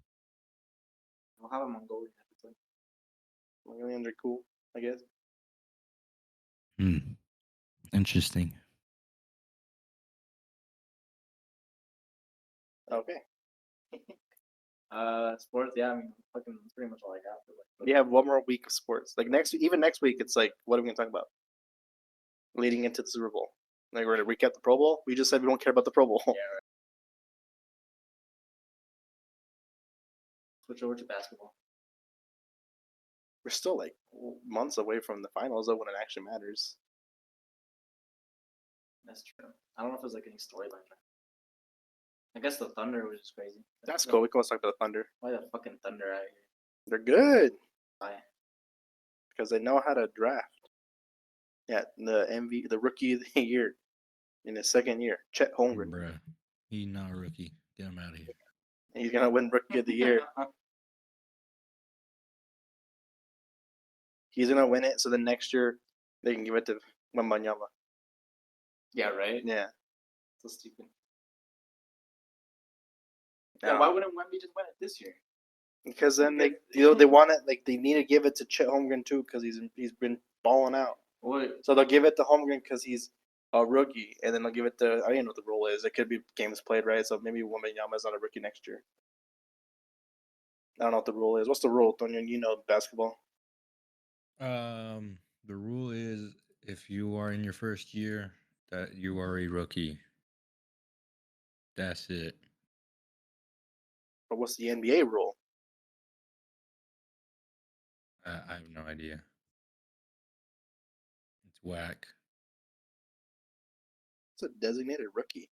We'll have a Mongolian episode. Mongolians are cool, I guess. Interesting. Okay. Sports, yeah, I mean, fucking pretty much all I got. We have one more week of sports. Like next week, it's like, what are we gonna talk about? Leading into the Super Bowl. Like we're gonna recap the Pro Bowl. We just said we don't care about the Pro Bowl. Yeah, right. Switch over to basketball. We're still like months away from the finals, though, when it actually matters. That's true. I don't know if there's like any storylines. I guess the Thunder was just crazy. That's cool. We can talk about the Thunder. Why the fucking Thunder out here? They're good. Why? Because they know how to draft. Yeah, the rookie of the year in his second year, Chet Holmgren. Bruh, he's not a rookie. Get him out of here. He's gonna win rookie of the year. He's gonna win it, so then next year they can give it to Wembanyama. Yeah, right. Yeah. So stupid. Yeah, why wouldn't Wemby just win it this year? Because then they want it, like they need to give it to Chet Holmgren too, because he's been balling out. What? So they'll give it to Holmgren because he's a rookie, and then they'll give it to, I don't know what the rule is. It could be games played, right? So maybe Wembanyama's not a rookie next year. I don't know what the rule is. What's the rule, Toño? You know basketball. The rule is if you are in your first year, that you are a rookie. That's it. But what's the NBA rule? I have no idea. It's whack. It's a designated rookie.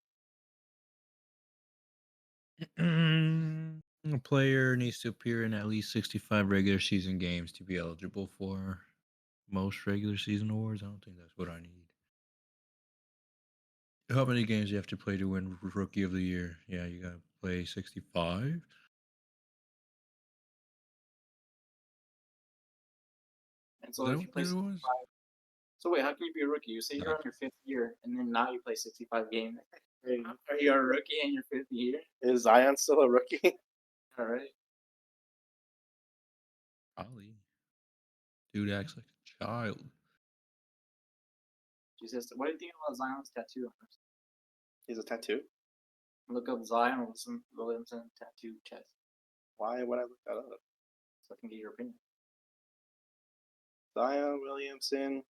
A player needs to appear in at least 65 regular season games to be eligible for most regular season awards. I don't think that's what I need. How many games do you have to play to win Rookie of the Year? Yeah, you got to play 65. And so Is that if you what play it 65, was? so wait, how can you be a rookie? You say you're Nah. on your 5th year, and then now you play 65 games. Are you a rookie in your 5th year? Is Zion still a rookie? All right. Probably. Dude acts like a child. Jesus, what do you think about Zion's tattoo on his? He's a tattoo. Look up Zion Williamson tattoo chest Why would I look that up? so I can get your opinion. Zion Williamson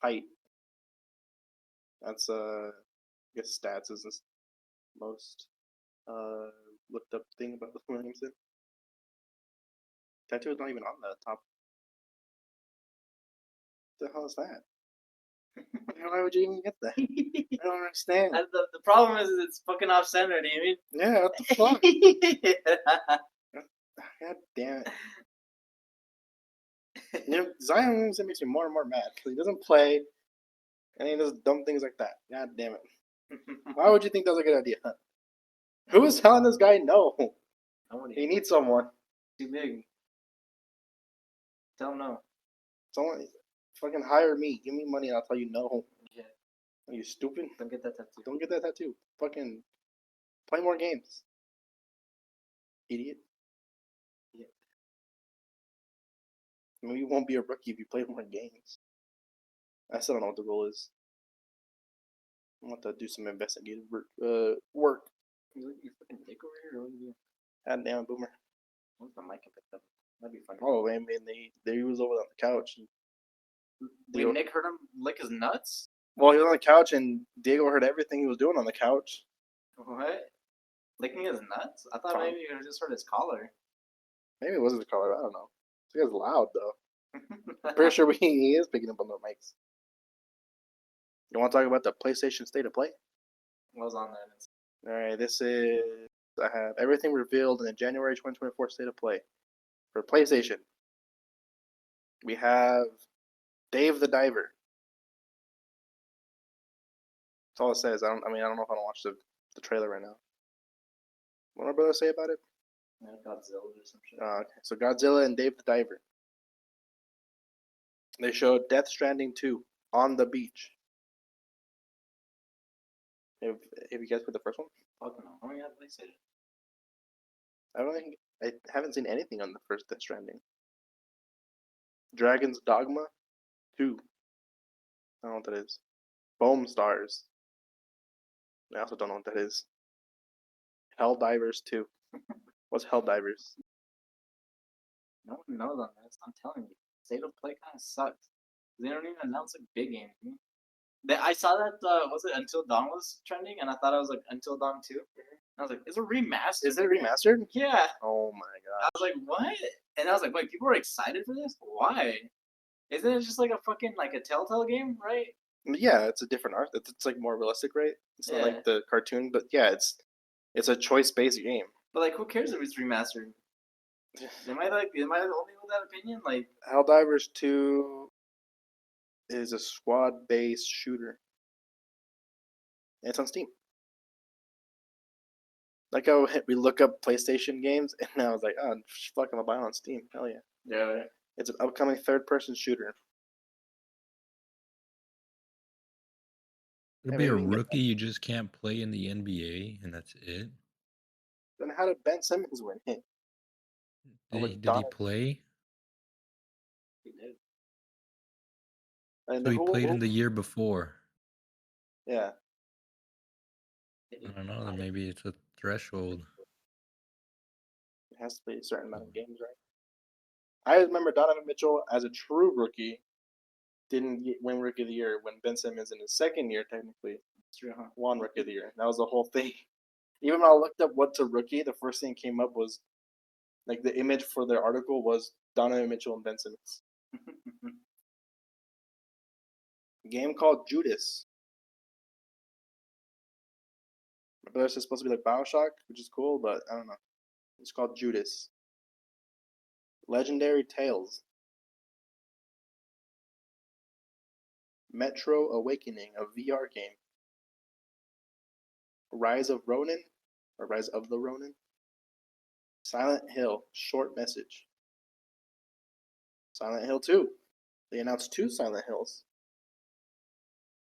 height. That's I guess stats is this most looked up thing about Williamson. Tattoo is not even on the top. What the hell is that? Why would you even get that? I don't understand. And the problem is it's fucking off center, do you mean? Yeah, what the fuck? God damn it. You know, Zion Williamson makes me more and more mad because he doesn't play and he does dumb things like that. God damn it. Why would you think that was a good idea? Who is telling this guy no? Nobody. He needs someone. Too big. Tell him no. Someone fucking hire me. Give me money and I'll tell you no. Yeah. Are you stupid? Don't get that tattoo. Don't get that tattoo. Fucking play more games. Idiot. Yeah. Maybe you won't be a rookie if you play more games. I still don't know what the rule is. I want to do some investigative work. You fucking dick over here, or what are you doing? God damn, boomer. What's the mic picked up? That'd be funny. Oh, man, they was over on the couch. Wait, Nick heard him lick his nuts? Well, he was on the couch, and Diego heard everything he was doing on the couch. What? Licking his nuts? I thought Tom. maybe you just heard his collar. Maybe it wasn't the color. I don't know. This guy's loud, though. I'm pretty sure he is picking up on the mics. You want to talk about the PlayStation State of Play? What was on that? All right, this is... I have everything revealed in the January 2024 State of Play. For PlayStation, we have Dave the Diver. That's all it says. I don't know if I don't watch the trailer right now. What did my brother say about it? Yeah, Godzilla or some shit. Okay. So Godzilla and Dave the Diver. They showed Death Stranding 2 on the beach. Have you guys played the first one? Fuck no. Oh yeah, PlayStation. I haven't seen anything on the first Death Stranding. Dragon's Dogma 2. I don't know what that is. Foam Stars. I also don't know what that is. Helldivers 2. What's Helldivers? No one knows on this. I'm telling you. State of Play kind of sucks. They don't even announce like big games. I saw that was it Until Dawn was trending, and I thought it was like Until Dawn 2. I was like, is it remastered? Is it remastered? Yeah. Oh my god. I was like, what? And I was like, wait, people are excited for this? Why? Isn't it just like a fucking like a Telltale game, right? Yeah, it's a different art. It's like more realistic, right? It's not Yeah. like the cartoon, but yeah, it's a choice-based game. But like, who cares if it's remastered? Am I the only with that opinion? Like, Helldivers 2 is a squad-based shooter. And it's on Steam. Like how we look up PlayStation games, and I was like, oh, fuck, I'm gonna buy it on Steam. Hell yeah. yeah. It's an upcoming third-person shooter. To Yeah, be a maybe we can get rookie, you just can't play in the NBA, and that's it. Then how did Ben Simmons win it? Did he play? He did. And So he played in the year before. Yeah. I don't know. Then maybe it's a threshold. It has to play a certain amount of games, right? I remember Donovan Mitchell as a true rookie didn't win Rookie of the Year when Ben Simmons in his second year technically won Rookie of the Year. That was the whole thing. Even when I looked up what's a rookie, the first thing that came up was like the image for their article was Donovan Mitchell and Ben Simmons. A game called Judas. My brother says it's supposed to be like Bioshock, which is cool, but I don't know. It's called Judas. Legendary Tales. Metro Awakening, a VR game. Rise of Ronin, or Rise of the Ronin. Silent Hill, Short Message. Silent Hill 2. They announced 2 Silent Hills.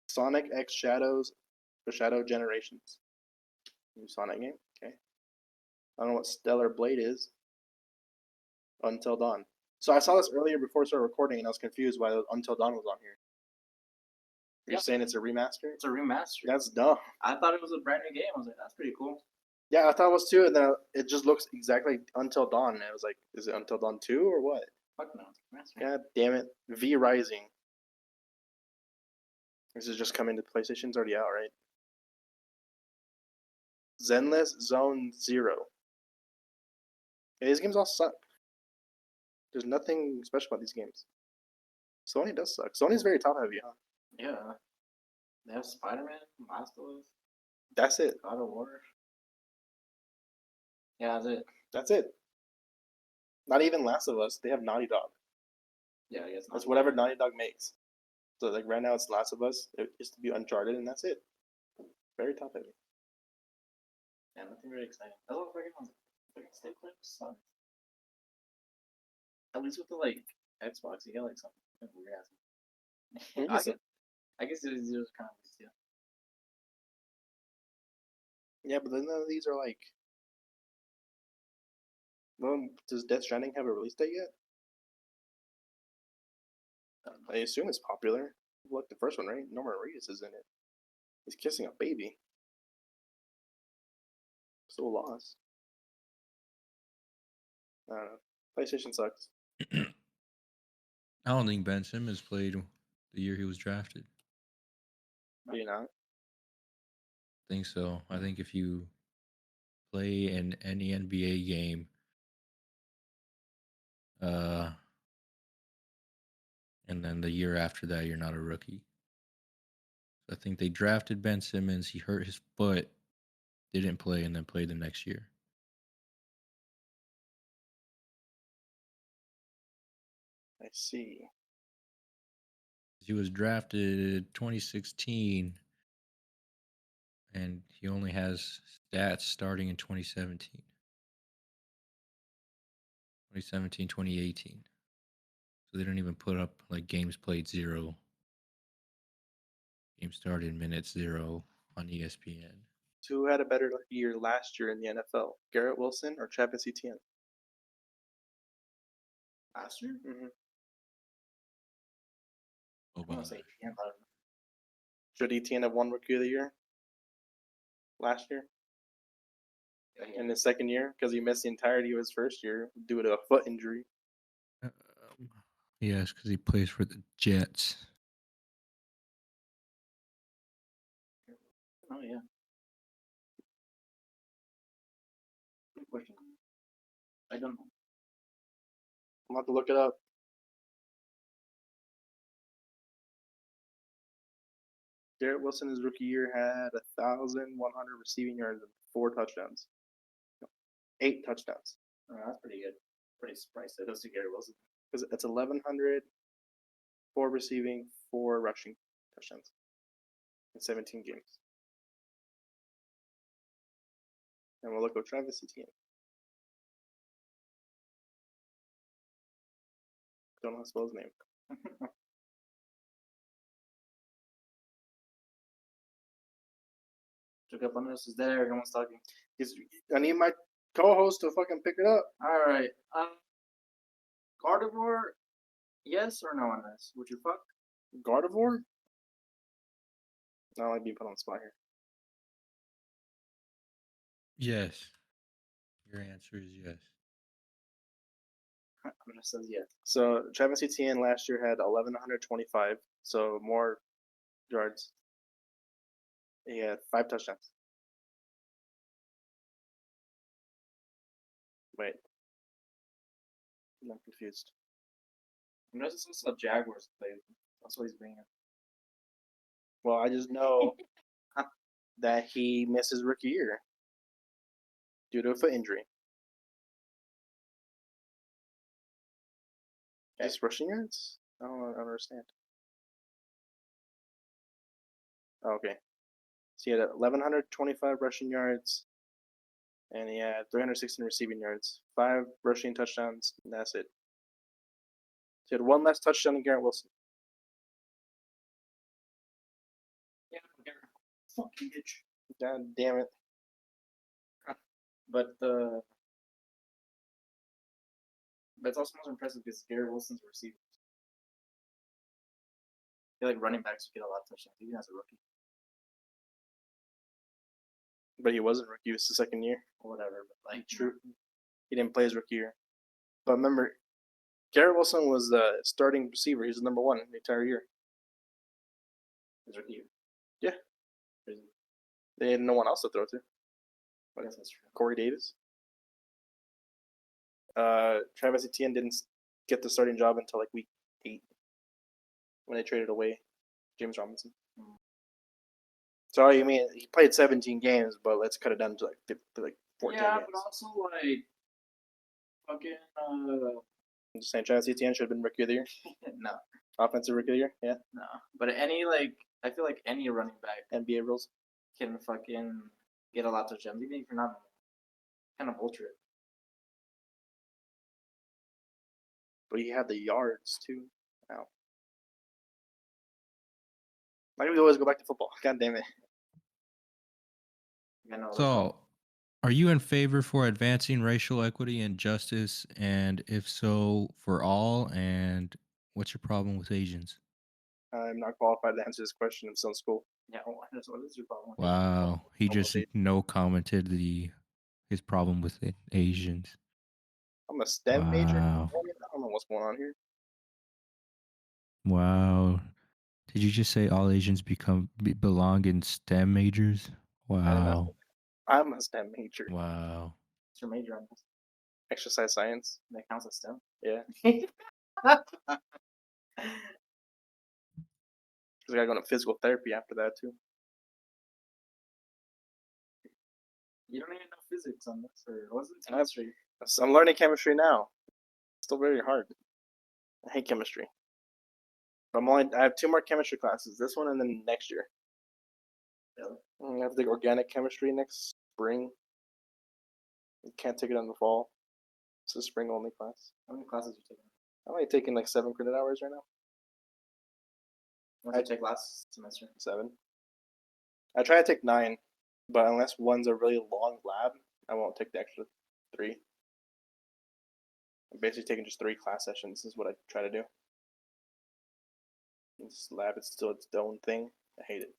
Sonic X Shadows or Shadow Generations. New Sonic game. Okay. I don't know what Stellar Blade is. Until Dawn. So I saw this earlier before we started recording, and I was confused why Until Dawn was on here. You're saying it's a remaster? It's a remaster. That's dumb. I thought it was a brand new game. I was like, that's pretty cool. Yeah, I thought it was too, and then it just looks exactly like Until Dawn, and I was like, is it Until Dawn 2 or what? Fuck no. Remaster. God damn it. V Rising. This is just coming to PlayStation. It's already out, right? Zenless Zone Zero. Yeah, these games all suck. There's nothing special about these games. Sony does suck. Sony's very top heavy, huh? Yeah. They have Spider-Man, Last of Us, That's it. God of War. Yeah, that's it. That's it. Not even Last of Us. They have Naughty Dog. Yeah, I guess not. That's whatever Naughty Dog makes. So like right now it's Last of Us. It used to be Uncharted, and that's it. Very top heavy. Yeah, nothing really exciting. That's what fucking stay playing sucks. At least with the like Xbox, you get like something weird ass. I guess it is kind of weird too. Yeah, but then none of these are like. Well, does Death Stranding have a release date yet? I assume it's popular. Look, the first one, right? Norman Reedus is in it. He's kissing a baby. So lost. I don't know. PlayStation sucks. I don't think Ben Simmons played the year he was drafted. Do you not? I think so. I think if you play in any NBA game, and then the year after that, you're not a rookie. I think they drafted Ben Simmons. He hurt his foot, didn't play, and then played the next year. I see. He was drafted 2016, and he only has stats starting in 2017. 2018. So they don't even put up like games played 0. Game started minutes 0 on ESPN. So who had a better year last year in the NFL? Garrett Wilson or Travis Etienne? Last year? Mm-hmm. Oh, I want to say Etienne. Should Etienne have won Rookie of the Year last year? Yeah. In his second year? Because he missed the entirety of his first year due to a foot injury. Yes, because he plays for the Jets. Oh, yeah. Good question. I don't know. I'm about to look it up. Garrett Wilson, his rookie year, had 1,100 receiving yards and 4 touchdowns. 8 touchdowns. Oh, that's pretty good. Pretty surprised that those two Gary Wilson. Because it's 1,100, 4 receiving, 4 rushing touchdowns in 17 games. And we'll look at Travis Etienne. Don't know how to spell his name. Took up on us. Is there? Everyone's talking. I need my co-host to fucking pick it up. All right. Gardevoir, yes or no on this? Would you fuck? Gardevoir? I don't like being put on the spot here. Yes. Your answer is yes. I'm gonna say yes. So Travis Etienne last year had 1,125, so more yards. He had 5 touchdowns. Wait. I'm confused. I'm just also the Jaguars play. That's what he's bringing. Well, I just know that he missed his rookie year due to a foot injury. Just rushing yards? I don't understand. Oh, okay. So he had 1,125 rushing yards, and he had 316 receiving yards, 5 rushing touchdowns, and that's it. He had one less touchdown than Garrett Wilson. Yeah, fucking bitch. God damn it. But it's also most impressive because Garrett Wilson's a receiver. I feel like running backs get a lot of touchdowns, even as a rookie. But he wasn't rookie. It was the second year. Or whatever. But like, True. He didn't play his rookie year. But remember, Garrett Wilson was the starting receiver. He was the number one the entire year. his rookie year. Yeah. Crazy. They had no one else to throw to. I guess that's true. Corey Davis. Travis Etienne didn't get the starting job until like week 8 when they traded away James Robinson. Sorry, I mean he played 17 games, but let's cut it down to like 14 Yeah, games. but also like fucking I'm just saying Travis Etienne should have been rookie of the year. no, Offensive rookie of the year, yeah. no. But I feel like any running back NBA rules. can fucking get a lot of gems, even if you're not kind of ultra. But he had the yards too. Wow. Why do we always go back to football? God damn it. You know, So, are you in favor for advancing racial equity and justice? And if so, for all? And what's your problem with Asians? I'm not qualified to answer this question. I'm still in school. yeah, what is your problem? with Wow, he Almost just Asian. no commented his problem with Asians. I'm a STEM major. Wow. I don't know what's going on here. Wow. Did you just say all Asians belong in STEM majors? Wow. I'm a STEM major. Wow. What's your major on this? Exercise science. That counts as STEM. Yeah. Because I got to go to physical therapy after that too. You don't even know physics on this, or was it chemistry? So I'm learning chemistry now. It's still very hard. I hate chemistry. But I have 2 more chemistry classes. This one and then next year. Really? I have to take organic chemistry next spring. You can't take it in the fall. It's a spring only class. How many classes are you taking? I'm only taking like 7 credit hours right now. What did you take last semester? 7. I try to take 9, but unless one's a really long lab, I won't take the extra 3. I'm basically taking just 3 class sessions is what I try to do. This lab is still its own thing. I hate it.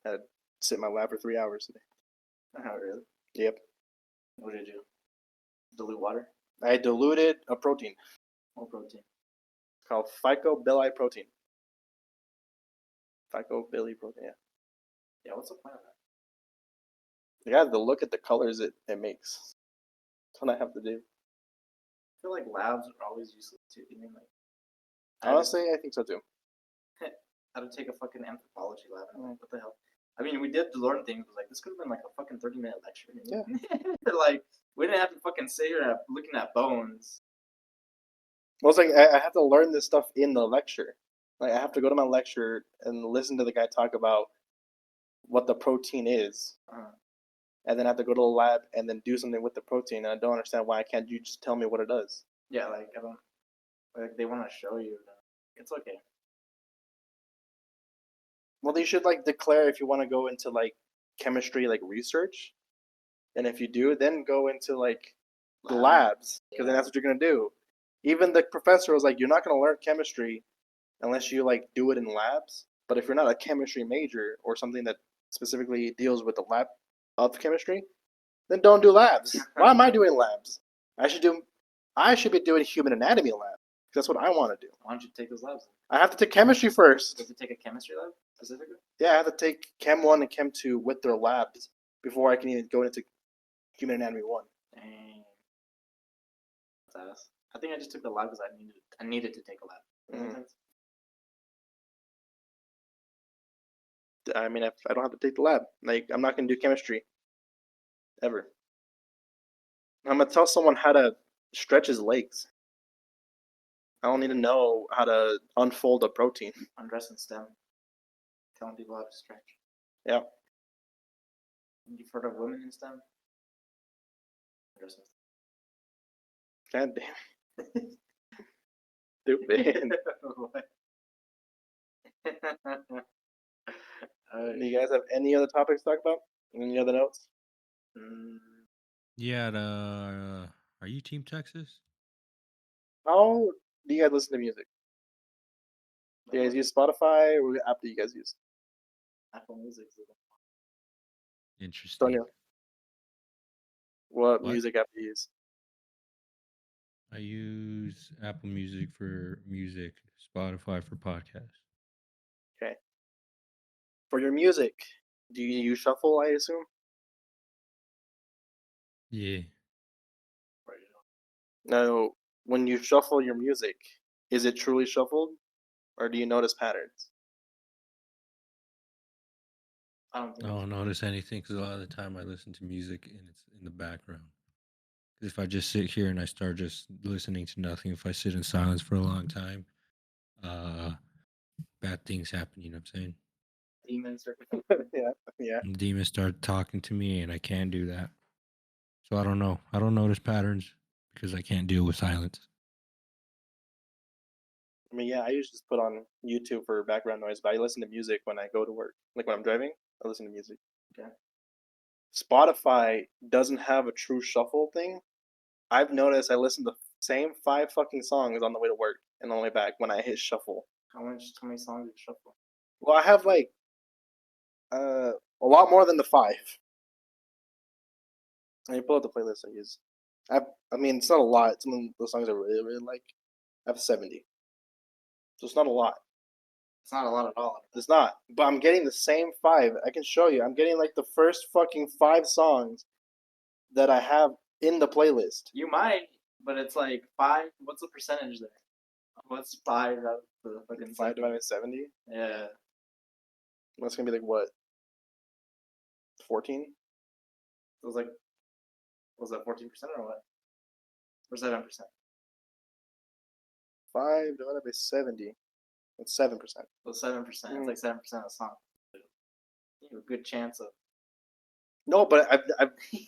I had to sit in my lab for 3 hours today. Oh, really? Yep. What did you do? Dilute water? I diluted a protein What protein? called phycobilli protein. Phycobilli protein, yeah. Yeah, what's the point of that? You have to look at the colors it makes. That's what I have to do. I feel like labs are always useless too. You mean like Honestly, I think so too. I had to take a fucking anthropology lab and I'm like, what the hell? I mean, we did learn things, but like this could have been like a fucking 30-minute lecture. Yeah. Like we didn't have to fucking sit here looking at bones. Well, it's like I have to learn this stuff in the lecture. Like I have to go to my lecture and listen to the guy talk about what the protein is, and then I have to go to the lab and then do something with the protein. And I don't understand why can't you just tell me what it does? Yeah, like I don't. Like they want to show you. It's okay. Well, they should like declare if you want to go into like chemistry, like research, and if you do, then go into like the labs, because then that's what you're gonna do. Even the professor was like, you're not gonna learn chemistry unless you like do it in labs. But if you're not a chemistry major or something that specifically deals with the lab of chemistry, then don't do labs. Why am I doing labs? I should be doing human anatomy lab. That's what I want to do. Why don't you take those labs? I have to take chemistry first. Does it take a chemistry lab specifically? Yeah, I have to take Chem 1 and Chem 2 with their labs before I can even go into Human Anatomy 1. Dang. That's I think I just took the lab because I needed to take a lab. Does that make sense? I mean, I don't have to take the lab. Like, I'm not going to do chemistry. Ever. I'm going to tell someone how to stretch his legs. I don't need to know how to unfold a protein. Undress in STEM. Telling people how to stretch. Yeah. You've heard of women in STEM? Undress in STEM. God damn. Stupid. Do you guys have any other topics to talk about? Any other notes? Yeah, are you Team Texas? How do you guys listen to music? Do you guys use Spotify or what app do you guys use? Apple Music. Interesting. Toño, what What? music app do you use? I use Apple Music for music, Spotify for podcasts. Okay. For your music, do you use Shuffle, I assume? Yeah. No, when you shuffle your music, is it truly shuffled? Or do you notice patterns? I don't I think. don't notice anything because a lot of the time I listen to music and it's in the background. 'Cause if I just sit here and I start just listening to nothing, if I sit in silence for a long time, bad things happen. You know what I'm saying? Demons are yeah. And demons start talking to me, and I can't do that. So I don't know. I don't notice patterns because I can't deal with silence. I mean, yeah, I usually just put on YouTube for background noise, but I listen to music when I go to work. Like when I'm driving, I listen to music. Okay. Spotify doesn't have a true shuffle thing. I've noticed I listen to the same 5 fucking songs on the way to work and on the way back when I hit shuffle. How many songs do you shuffle? Well, I have like a lot more than the 5. Let me pull up the playlist I use. I mean, it's not a lot. Some of the songs I really, really like. I have 70. So it's not a lot. It's not a lot at all. It's not. But I'm getting the same 5. I can show you. I'm getting like the first fucking 5 songs that I have in the playlist. You might, but it's like 5. What's the percentage there? What's 5 out of the fucking 5 divided by 70? Yeah. That's gonna be like what? 14? It was like, was that 14% or what? Or 7%? 5 divided by 70. That's 7%. So 7%. It's like 7% of the song. You have a good chance of. No, but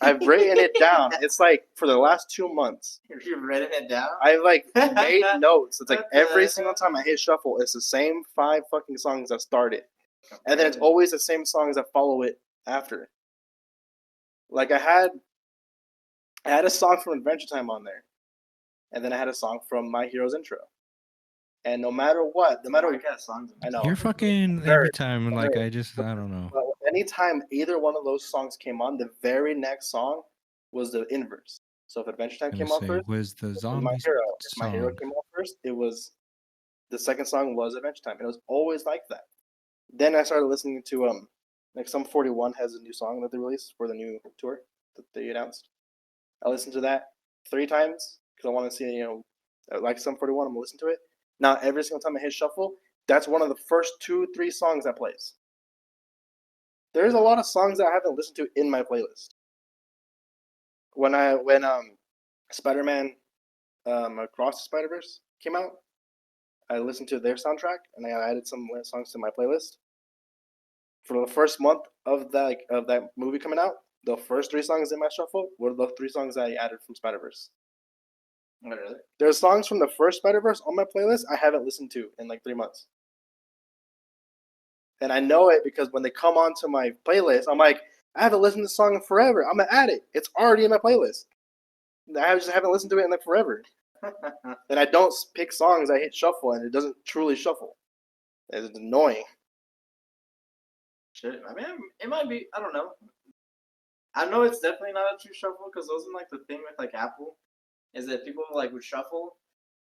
I've written it down. It's like for the last 2 months. You've written it down? I like made notes. It's like What the every single hell? time I hit shuffle, it's the same 5 fucking songs that started. And then it's always the same songs that follow it after. Like I had a song from Adventure Time on there. And then I had a song from My Hero's intro. And no matter what, no matter what songs. I know. You're fucking Nerd. every time. Like Nerd. I don't know. But anytime either one of those songs came on, the very next song was the inverse. So if Adventure Time I'm came gonna on say first, was the it was zombie My Hero. If My Hero song. came on first, it was the second song was Adventure Time. It was always like that. Then I started listening to like Sum 41 has a new song that they released for the new tour that they announced. I listened to that 3 times because I want to see, like Sum 41, I'm gonna listen to it. Now every single time I hit shuffle, that's one of the first 2-3 songs that plays. There's a lot of songs that I haven't listened to in my playlist. When Spider-Man Across the Spider-Verse came out, I listened to their soundtrack and I added some songs to my playlist. For the first month of that movie coming out, the first 3 songs in my shuffle were the 3 songs I added from Spider-Verse. Really? There's songs from the first Spider-Verse on my playlist I haven't listened to in like 3 months. And I know it because when they come onto my playlist, I'm like, I haven't listened to this song in forever. I'm gonna add it. It's already in my playlist. I just haven't listened to it in like forever. And I don't pick songs I hit shuffle and it doesn't truly shuffle. It's annoying. Shit. I mean, it might be. I don't know. I know it's definitely not a true shuffle because wasn't like the thing with like Apple is that people like would shuffle.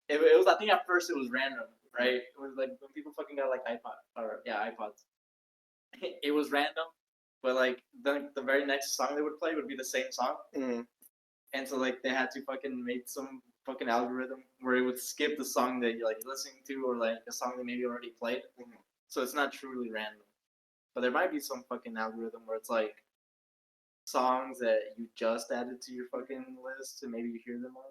It was. I think at first it was random, right? It was like when people fucking got like iPods. It was random, but like the very next song they would play would be the same song, and so like they had to fucking make some fucking algorithm where it would skip the song that you're like listening to or like a song that maybe already played. So it's not truly random, but there might be some fucking algorithm where it's like songs that you just added to your fucking list and maybe you hear them on.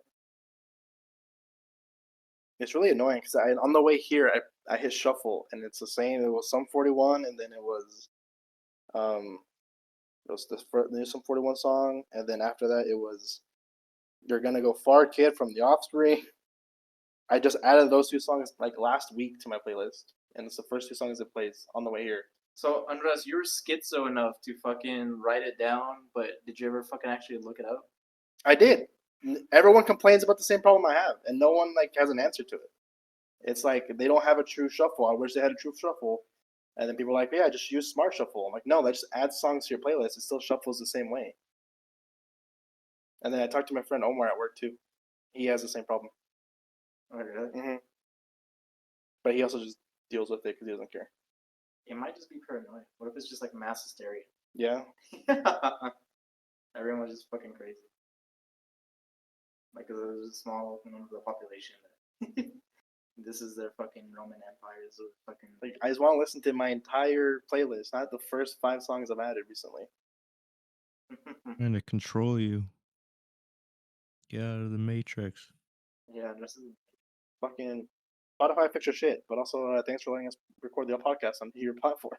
It's really annoying because on the way here I hit shuffle and it's the same. It was Sum 41 and then it was the new Sum 41 song and then after that it was You're Gonna Go Far Kid from The Offspring. I just added those 2 songs like last week to my playlist, and it's the first 2 songs it plays on the way here. So, Andres, you're schizo enough to fucking write it down, but did you ever fucking actually look it up? I did. Everyone complains about the same problem I have, and no one like has an answer to it. It's like they don't have a true shuffle. I wish they had a true shuffle. And then people are like, yeah, just use Smart Shuffle. I'm like, no, let's just add songs to your playlist. It still shuffles the same way. And then I talked to my friend Omar at work too. He has the same problem. Oh, really? Mm-hmm. But he also just deals with it because he doesn't care. It might just be paranoia. What if it's just like mass hysteria? Yeah. Everyone was just fucking crazy. Like, cause there's a small number of the population that this is their fucking Roman Empire. This is fucking. Like, I just want to listen to my entire playlist, not the first 5 songs I've added recently. Trying to control you. Get out of the matrix. Yeah, this is. Fucking Spotify, fix your shit. But also, thanks for letting us record the podcast on your platform.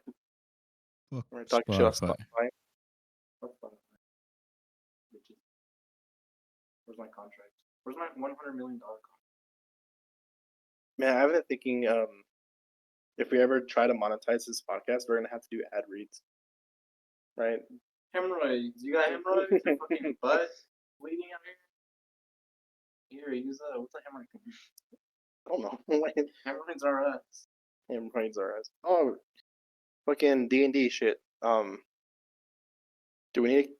Fuck We're talking shit about Spotify. Spotify. Fuck Spotify. Bitches. Where's my contract? Where's my $100 million contract? Man, I've been thinking, if we ever try to monetize this podcast, we're gonna have to do ad reads, right? Hemorrhoids. You got hemorrhoids? Your fucking butt bleeding out here? Here, use that. What's a hemorrhoid? I don't know. Hemorrhoids are us. Hemorrhoids are us. Oh, fucking D&D shit. Do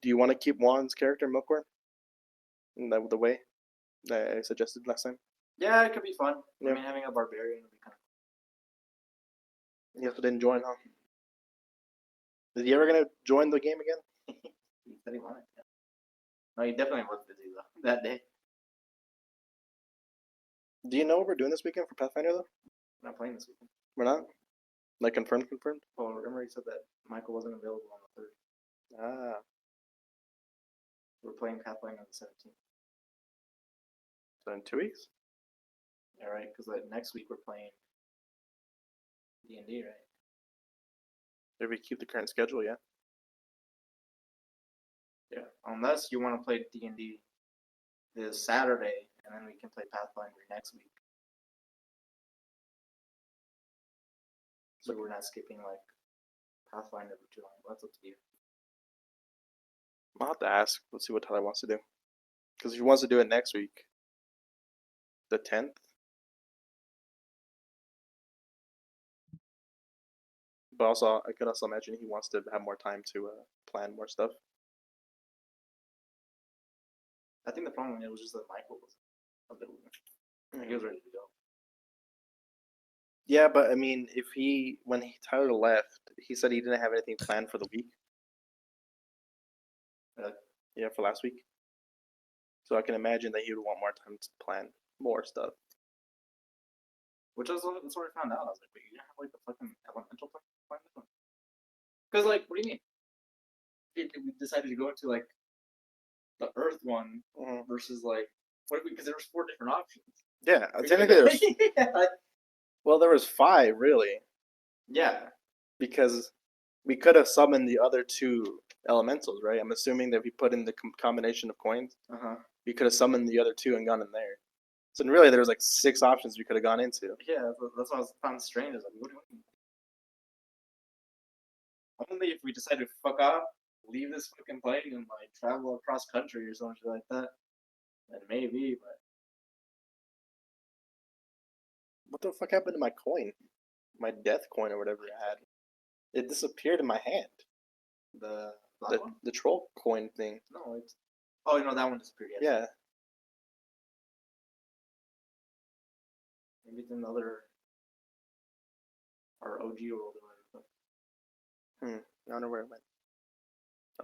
you want to keep Juan's character Milkworm? In the way that I suggested last time? Yeah, it could be fun. Yeah. I mean, having a barbarian would be kind He also didn't join, huh? Is he ever gonna join the game again? of cool. He said he wanted to. No, he definitely was busy though that day. Do you know what we're doing this weekend for Pathfinder though? We're not playing this weekend. We're not? Like confirmed? Well, remember he said that Michael wasn't available on the 3rd. Ah. We're playing Pathfinder on the 17th. So in 2 weeks? Yeah, right. Because like next week we're playing D&D, right? If we keep the current schedule, yeah. Yeah. Unless you want to play D&D this Saturday, and then we can play Pathfinder next week. So we're not skipping like Pathfinder for too long. That's up to you. I'll have to ask. Let's see what Tyler wants to do. Because if he wants to do it next week, the 10th. But also, I could also imagine he wants to have more time to plan more stuff. I think the problem was just that Michael was available. Like, he was ready to go. Yeah, but I mean, when Tyler left, he said he didn't have anything planned for the week. Yeah, for last week. So I can imagine that he would want more time to plan more stuff. Which that's what I found out. I was like, wait, you didn't have like the fucking elemental plan? Because like, what do you mean? We decided to go into like the Earth one versus like because there was 4 different options. Yeah, technically there's. Yeah. Well, there was 5 really. Yeah. Because we could have summoned the other 2 elementals, right? I'm assuming that if we put in the combination of coins, we could have summoned the other 2 and gone in there. So really, there was like 6 options we could have gone into. Yeah, that's what I found strange. I was like, what do you mean? Only if we decide to fuck off, leave this fucking plane and like travel across country or something like that, then maybe. But what the fuck happened to my coin? My death coin or whatever I had. It disappeared in my hand. The troll coin thing. No, it's. Oh, you know that one disappeared. Yes. Yeah. Maybe it's another. Or OG world or whatever. I don't know where it went.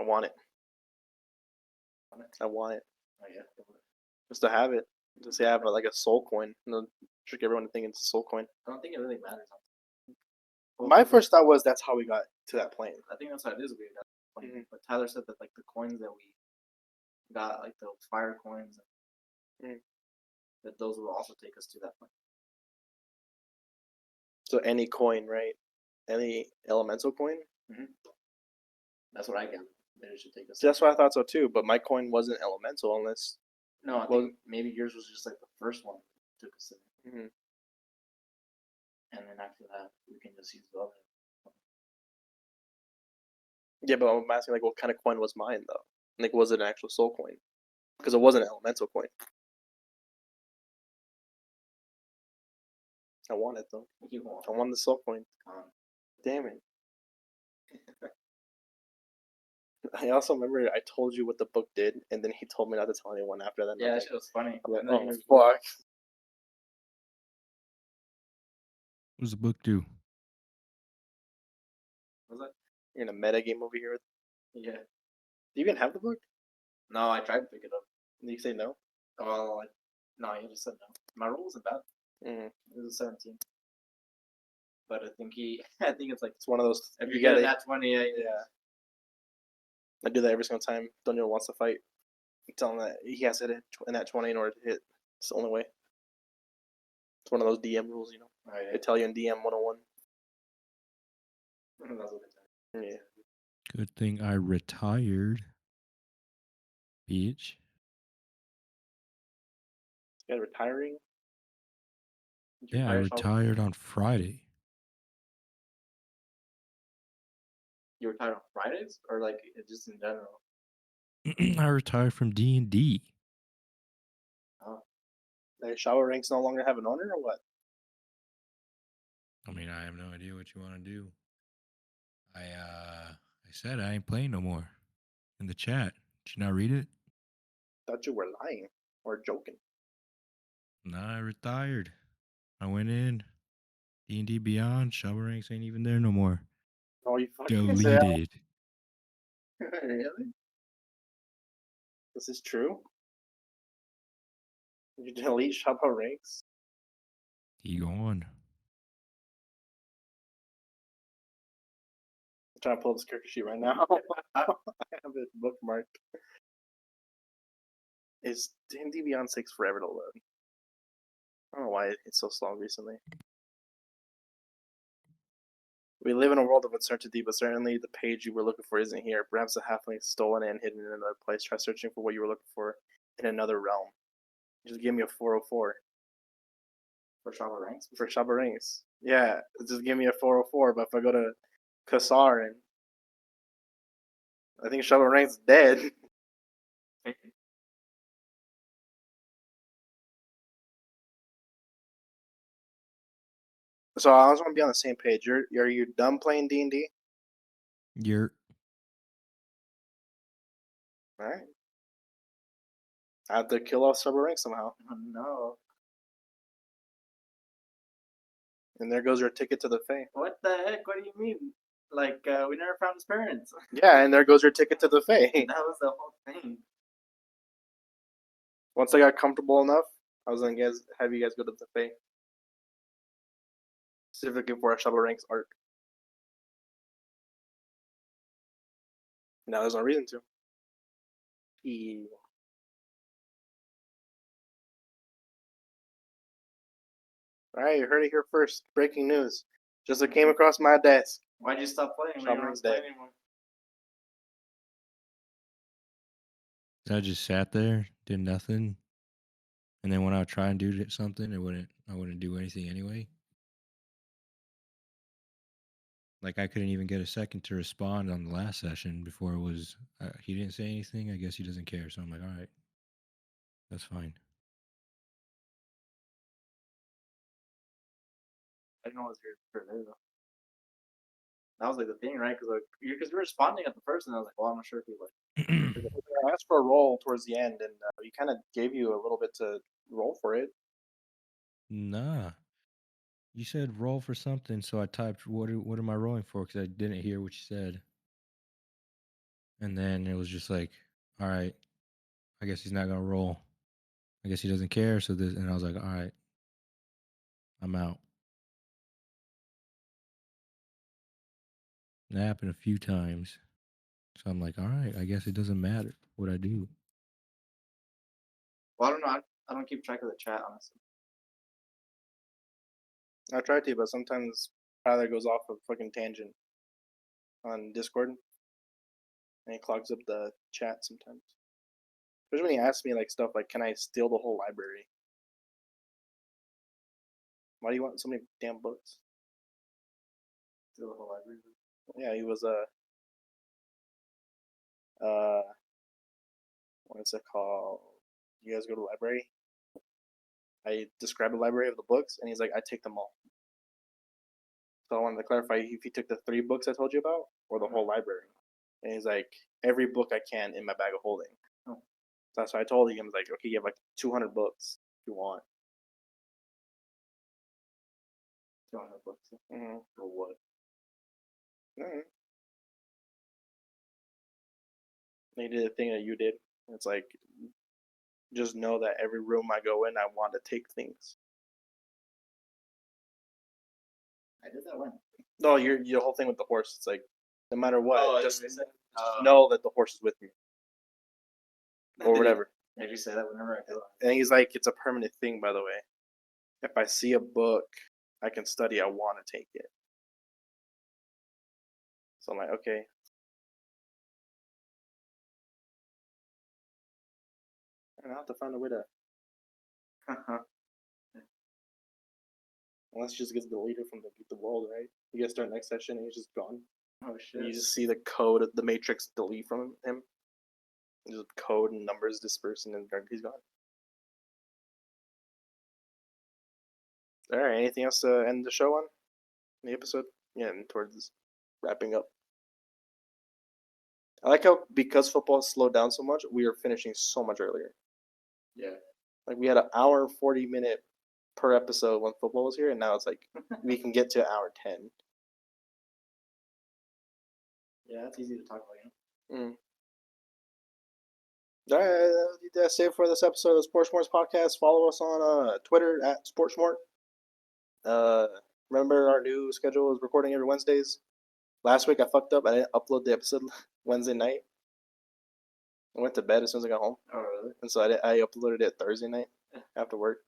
I want it. I want it. Oh yeah. Just to have it. To say I have like a soul coin. Trick everyone to think it's a soul coin. I don't think it really matters. My first thought was that's how we got to that plane. I think that's how it is. We got the plane. But Tyler said that like the coins that we got, like the fire coins, that those will also take us to that plane. So any coin, right? Any elemental coin? That's what I got. That it should take us. That's what I thought so too. But my coin wasn't elemental unless. No, I think maybe yours was just like the first one that took us in. Mhm. And then after that, we can just use the other. Yeah, but I'm asking like, what kind of coin was mine though? Like, was it an actual soul coin? Because it wasn't an elemental coin. I want it though. You want? I want the soul coin. Damn it. I also remember I told you what the book did, and then he told me not to tell anyone after that. and Yeah, I'm that like, shit was funny. I'm like, And then oh he was- fuck. What does the book do? was that? You're in a meta game over here. Yeah. Do you even have the book? No, I tried to pick it up. Did you say no? Well, no, he just said no. My roll wasn't bad. Mm. It was a 17. But I think I think it's like It's one of those. if You you get gotta. that 20, yeah. I do that every single time Toño wants to fight. I tell him that he has to hit in that 20 in order to hit. It's the only way. It's one of those DM rules, you know. Oh, yeah. They tell you in DM 101. That's what they tell Yeah. Good thing I retired. Bitch. You guys retiring? Did you Yeah, I retire, Saul? retired on Friday. You retire on Fridays, or like just in general? I retired from D&D. The shower ranks no longer have an owner, or what? I mean, I have no idea what you want to do. I said I ain't playing no more in the chat. Did you not read it? Thought you were lying or joking. Nah, I retired. I went in. D&D Beyond, shower ranks ain't even there no more. Oh, you fucking said. Deleted. Really? This is true? You delete Shaba ranks? He gone. I'm trying to pull up this character sheet right now. I have it bookmarked. Is D&D Beyond 6 forever to load? I don't know why it's so slow recently. We live in a world of uncertainty, but certainly the page you were looking for isn't here. Perhaps the halfling stolen it and hidden in another place. Try searching for what you were looking for in another realm. Just give me a 404 For Shaba ranks? for Shaba Rings. Yeah, just give me a 404. But if I go to Kassar and I think Shaba Rings is dead. So I just want to be on the same page. Are you done playing D&D? You're All right. I have to kill off Shaba Rings somehow. Oh, no. And there goes your ticket to the Fae. What the heck? What do you mean? Like, we never found his parents. Yeah, and there goes your ticket to the Fae. That was the whole thing. Once I got comfortable enough, I was gonna have you guys go to the Fae. Specifically for a Shaba Ranks arc. Now there's no reason to. Ew. Alright, you heard it here first. Breaking news. Just it came across my desk. Why'd you stop playing? Shaba Why you don't Rings play dead. anymore? I just sat there, did nothing, and then when I would try and do something, I wouldn't do anything anyway. Like I couldn't even get a second to respond on the last session before it was. He didn't say anything. I guess he doesn't care. So I'm like, all right, that's fine. I didn't know it was your there though. That was like the thing, right? Because you were responding at the first, and I was like, well, I'm not sure if he like. I asked for a roll towards the end, and he kind of gave you a little bit to roll for it. Nah. You said roll for something, so I typed what am I rolling for? Because I didn't hear what you said. And then it was just like, all right, I guess he's not gonna roll. I guess he doesn't care. So this, and I was like, all right, I'm out. And that happened a few times. So I'm like, all right, I guess it doesn't matter what I do. Well, I don't know. I don't keep track of the chat, honestly. I try to, but sometimes Tyler goes off a fucking tangent on Discord, and he clogs up the chat sometimes. Especially when he asks me like stuff like, "Can I steal the whole library?" Why do you want so many damn books? Through the whole library. Yeah, he was what's it called? You guys go to the library? I describe the library of the books, and he's like, I take them all. So I wanted to clarify if he took the 3 books I told you about, or the whole library. And he's like, every book I can in my bag of holding. Oh. So that's what I told him. I was like, okay, you have like 200 books if you want. 200 books. Mm-hmm. For what? Mm-hmm. They did the thing that you did. It's like, just know that every room I go in, I want to take things. I did that when? No, your whole thing with the horse. It's like, no matter what, just just know that the horse is with me, or whatever. Maybe say that whenever I go. And he's like, it's a permanent thing, by the way. If I see a book I can study, I want to take it. So I'm like, okay. And I'll have to find a way to. Unless he just gets deleted from the world, right? You guys start next session and he's just gone. Oh shit. You just see the code of the matrix delete from him. Just code and numbers disperse and then he's gone. Alright, anything else to end the show on? The episode? Yeah, and towards wrapping up. I like how, because football slowed down so much, we are finishing so much earlier. Yeah. Like, we had an hour and 40-minute per episode when football was here, and now it's like, we can get to an hour 10. Yeah, it's easy to talk about, Alright, that's it for this episode of the Sports Morts Podcast. Follow us on Twitter at SportsMort. Remember, our new schedule is recording every Wednesdays. Last week I fucked up. I didn't upload the episode Wednesday night. I went to bed as soon as I got home. Oh, really? And so I uploaded it Thursday night after work.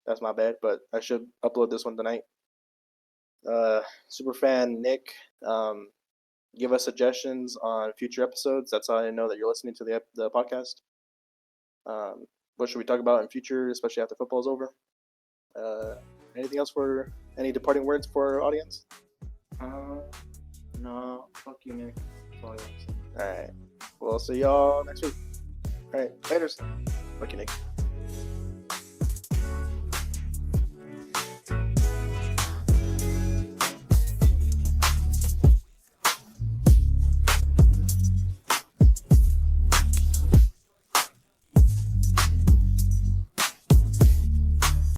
That's my bad, but I should upload this one tonight. Superfan Nick, give us suggestions on future episodes. That's how I know that you're listening to the podcast. What should we talk about in future, especially after football is over? Anything else for any departing words for our audience? No. Fuck you, Nick. That's all I want to say. All right. We'll see y'all next week. All right. Laters. Fuck you, Nick.